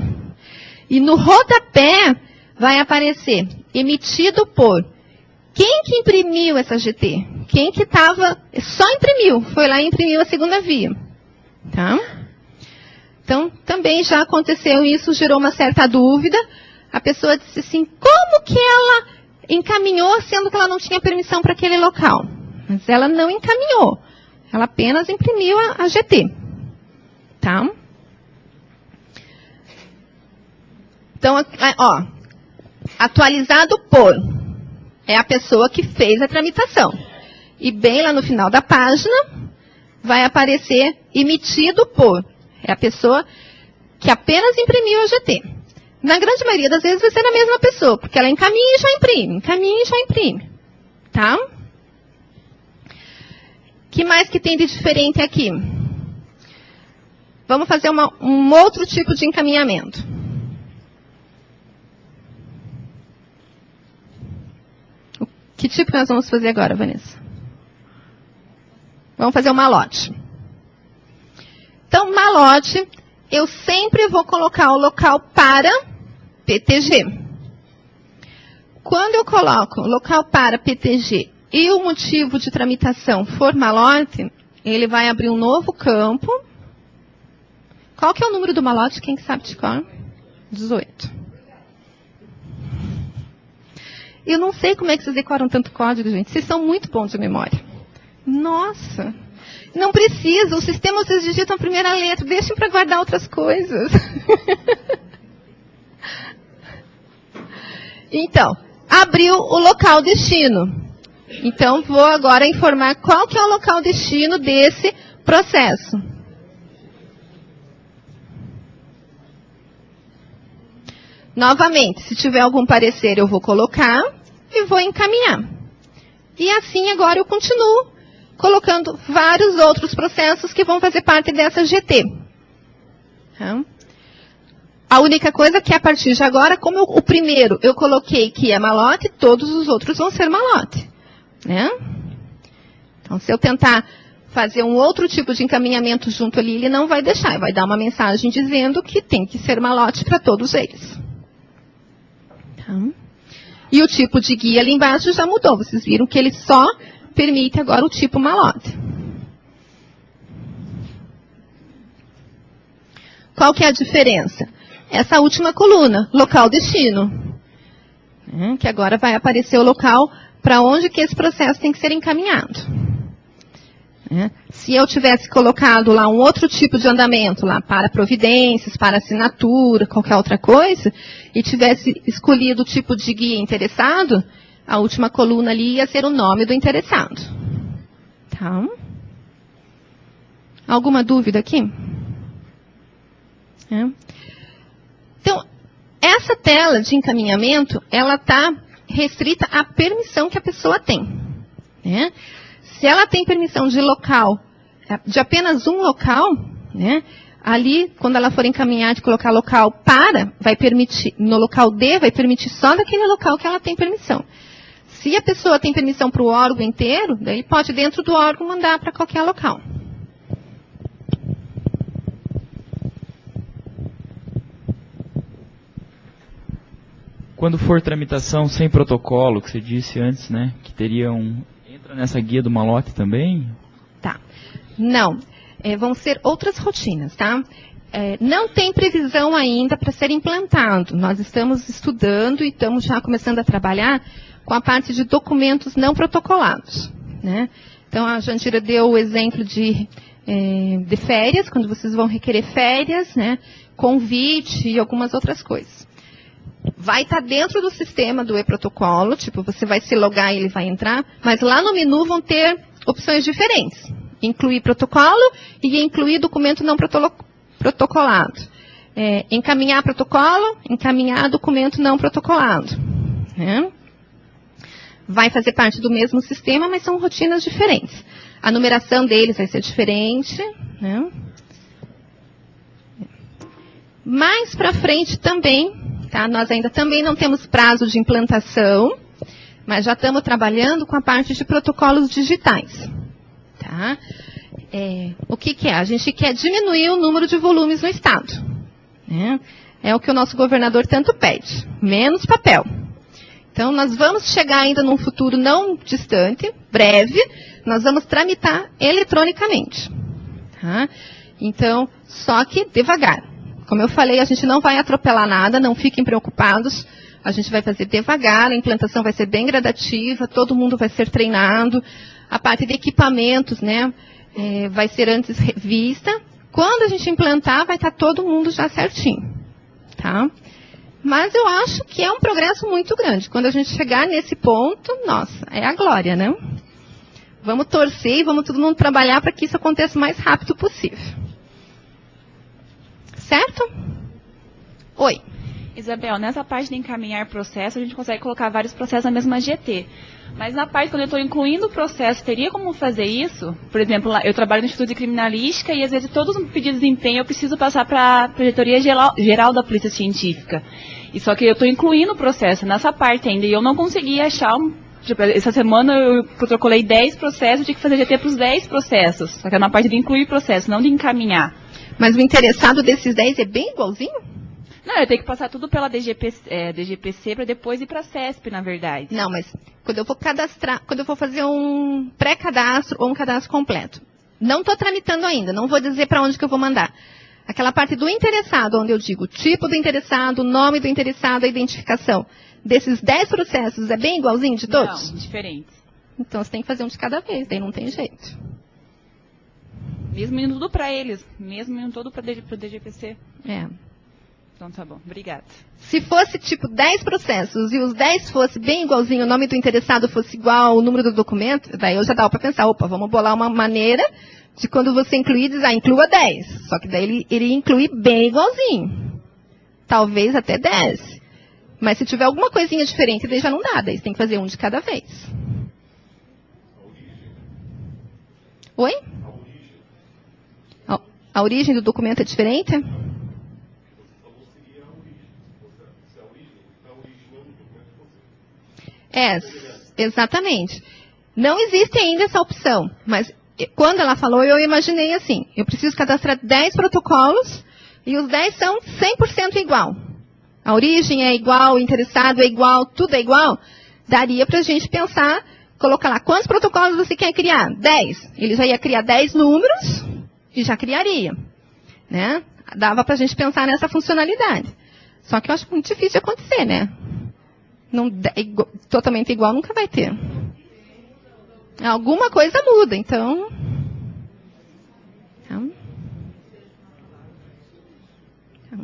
E no rodapé vai aparecer emitido por quem que imprimiu essa GT? Quem que estava, só imprimiu, foi lá e imprimiu a segunda via. Tá? Então, também já aconteceu isso, gerou uma certa dúvida. A pessoa disse assim, como que ela encaminhou, sendo que ela não tinha permissão para aquele local? Mas ela não encaminhou. Ela apenas imprimiu a GT. Tá? Então, ó, atualizado por é a pessoa que fez a tramitação. E bem lá no final da página, vai aparecer emitido por é a pessoa que apenas imprimiu a GT. Na grande maioria das vezes vai ser a mesma pessoa, porque ela encaminha e já imprime, encaminha e já imprime. Tá? Que mais que tem de diferente aqui? Vamos fazer um outro tipo de encaminhamento. Que tipo que nós vamos fazer agora, Vanessa? Vamos fazer um malote. Então, malote, eu sempre vou colocar o local para PTG. Quando eu coloco local para PTG e o motivo de tramitação for malote, ele vai abrir um novo campo. Qual que é o número do malote? Quem que sabe de cor? 18. Eu não sei como é que vocês decoram tanto código, gente. Vocês são muito bons de memória. Nossa! Não precisa, o sistema vocês digitam a primeira letra, deixem para guardar outras coisas. Então, abriu o local destino. Então, vou agora informar qual que é o local destino desse processo. Novamente, se tiver algum parecer, eu vou colocar e vou encaminhar. E assim agora eu continuo colocando vários outros processos que vão fazer parte dessa GT. Tá? A única coisa é que a partir de agora, como o primeiro eu coloquei que é malote, todos os outros vão ser malote. Né? Então, se eu tentar fazer um outro tipo de encaminhamento junto ali, ele não vai deixar. Vai dar uma mensagem dizendo que tem que ser malote para todos eles. Tá? E o tipo de guia ali embaixo já mudou. Vocês viram que ele só permite agora o tipo malote. Qual que é a diferença? Essa última coluna, local destino. Que agora vai aparecer o local para onde que esse processo tem que ser encaminhado. Se eu tivesse colocado lá um outro tipo de andamento, lá para providências, para assinatura, qualquer outra coisa, e tivesse escolhido o tipo de guia interessado, a última coluna ali ia ser o nome do interessado. Tá? Alguma dúvida aqui? Então, essa tela de encaminhamento, ela está restrita à permissão que a pessoa tem. Né? Se ela tem permissão de local, de apenas um local, né, ali, quando ela for encaminhar de colocar local para, vai permitir, no local D, vai permitir só daquele local que ela tem permissão. Se a pessoa tem permissão para o órgão inteiro, daí pode dentro do órgão mandar para qualquer local. Quando for tramitação sem protocolo, que você disse antes, né, que teria entra nessa guia do malote também? Tá. Não. Vão ser outras rotinas, tá? Não tem previsão ainda para ser implantado. Nós estamos estudando e estamos já começando a trabalhar com a parte de documentos não protocolados, né? Então, a Jandira deu o exemplo de férias, quando vocês vão requerer férias, né? Convite e algumas outras coisas. Vai estar dentro do sistema do e-protocolo, tipo, você vai se logar e ele vai entrar, mas lá no menu vão ter opções diferentes. Incluir protocolo e incluir documento não protocolado. Encaminhar protocolo, encaminhar documento não protocolado. Né? Vai fazer parte do mesmo sistema, mas são rotinas diferentes. A numeração deles vai ser diferente. Né? Mais para frente também, tá? Nós ainda também não temos prazo de implantação, mas já estamos trabalhando com a parte de protocolos digitais. Tá? O que é? A gente quer diminuir o número de volumes no Estado. Né? É o que o nosso governador tanto pede, menos papel. Então, nós vamos chegar ainda num futuro não distante, breve, nós vamos tramitar eletronicamente. Tá? Então, só que devagar. Como eu falei, a gente não vai atropelar nada, não fiquem preocupados. A gente vai fazer devagar, a implantação vai ser bem gradativa, todo mundo vai ser treinado. A parte de equipamentos, né, vai ser antes revista. Quando a gente implantar, vai estar todo mundo já certinho. Tá? Mas eu acho que é um progresso muito grande. Quando a gente chegar nesse ponto, nossa, é a glória, né? Vamos torcer e vamos todo mundo trabalhar para que isso aconteça o mais rápido possível. Certo? Oi. Isabel, nessa parte de encaminhar processo, a gente consegue colocar vários processos na mesma GT. Mas na parte, quando eu estou incluindo o processo, teria como fazer isso? Por exemplo, eu trabalho no Instituto de Criminalística e às vezes todos os pedidos de empenho eu preciso passar para a Diretoria Geral da Polícia Científica. E só que eu estou incluindo o processo nessa parte ainda e eu não consegui achar tipo, essa semana eu protocolei 10 processos, eu tinha que fazer GT para os 10 processos. Só que é na parte de incluir processo, não de encaminhar. Mas o interessado desses 10 é bem igualzinho? Não, eu tenho que passar tudo pela DGPC para depois ir para a CESP, na verdade. Não, mas quando eu vou cadastrar, quando eu vou fazer um pré-cadastro ou um cadastro completo, não estou tramitando ainda, não vou dizer para onde que eu vou mandar. Aquela parte do interessado, onde eu digo o tipo do interessado, o nome do interessado, a identificação. Desses 10 processos, é bem igualzinho de todos? Não, diferentes. Então você tem que fazer um de cada vez, daí não tem jeito. Mesmo indo tudo para eles, mesmo indo todo para o DGPC. É. Então tá bom, obrigada. Se fosse tipo 10 processos e os 10 fosse bem igualzinho, o nome do interessado fosse igual, o número do documento, daí eu já dava para pensar, opa, vamos bolar uma maneira de quando você incluir, dizer, inclua 10. Só que daí ele iria incluir bem igualzinho. Talvez até 10. Mas se tiver alguma coisinha diferente, daí já não dá, daí você tem que fazer um de cada vez. Oi? A origem do documento é diferente? É, exatamente. Não existe ainda essa opção, mas quando ela falou, eu imaginei assim, eu preciso cadastrar 10 protocolos e os 10 são 100% igual. A origem é igual, o interessado é igual, tudo é igual. Daria para a gente pensar, colocar lá, quantos protocolos você quer criar? 10. Ele já ia criar 10 números e já criaria. Né? Dava para a gente pensar nessa funcionalidade. Só que eu acho muito difícil de acontecer, né? Não, totalmente igual nunca vai ter. Alguma coisa muda, então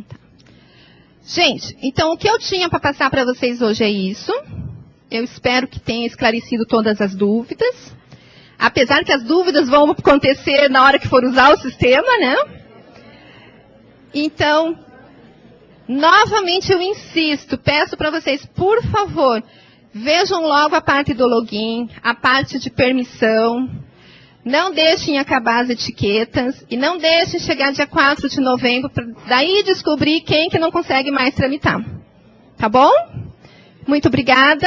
tá. Gente, então o que eu tinha para passar para vocês hoje é isso. Eu espero que tenha esclarecido todas as dúvidas. Apesar que as dúvidas vão acontecer na hora que for usar o sistema, né? Então, novamente eu insisto, peço para vocês, por favor, vejam logo a parte do login, a parte de permissão. Não deixem acabar as etiquetas e não deixem chegar dia 4 de novembro para daí descobrir quem que não consegue mais tramitar. Tá bom? Muito obrigada.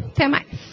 Até mais.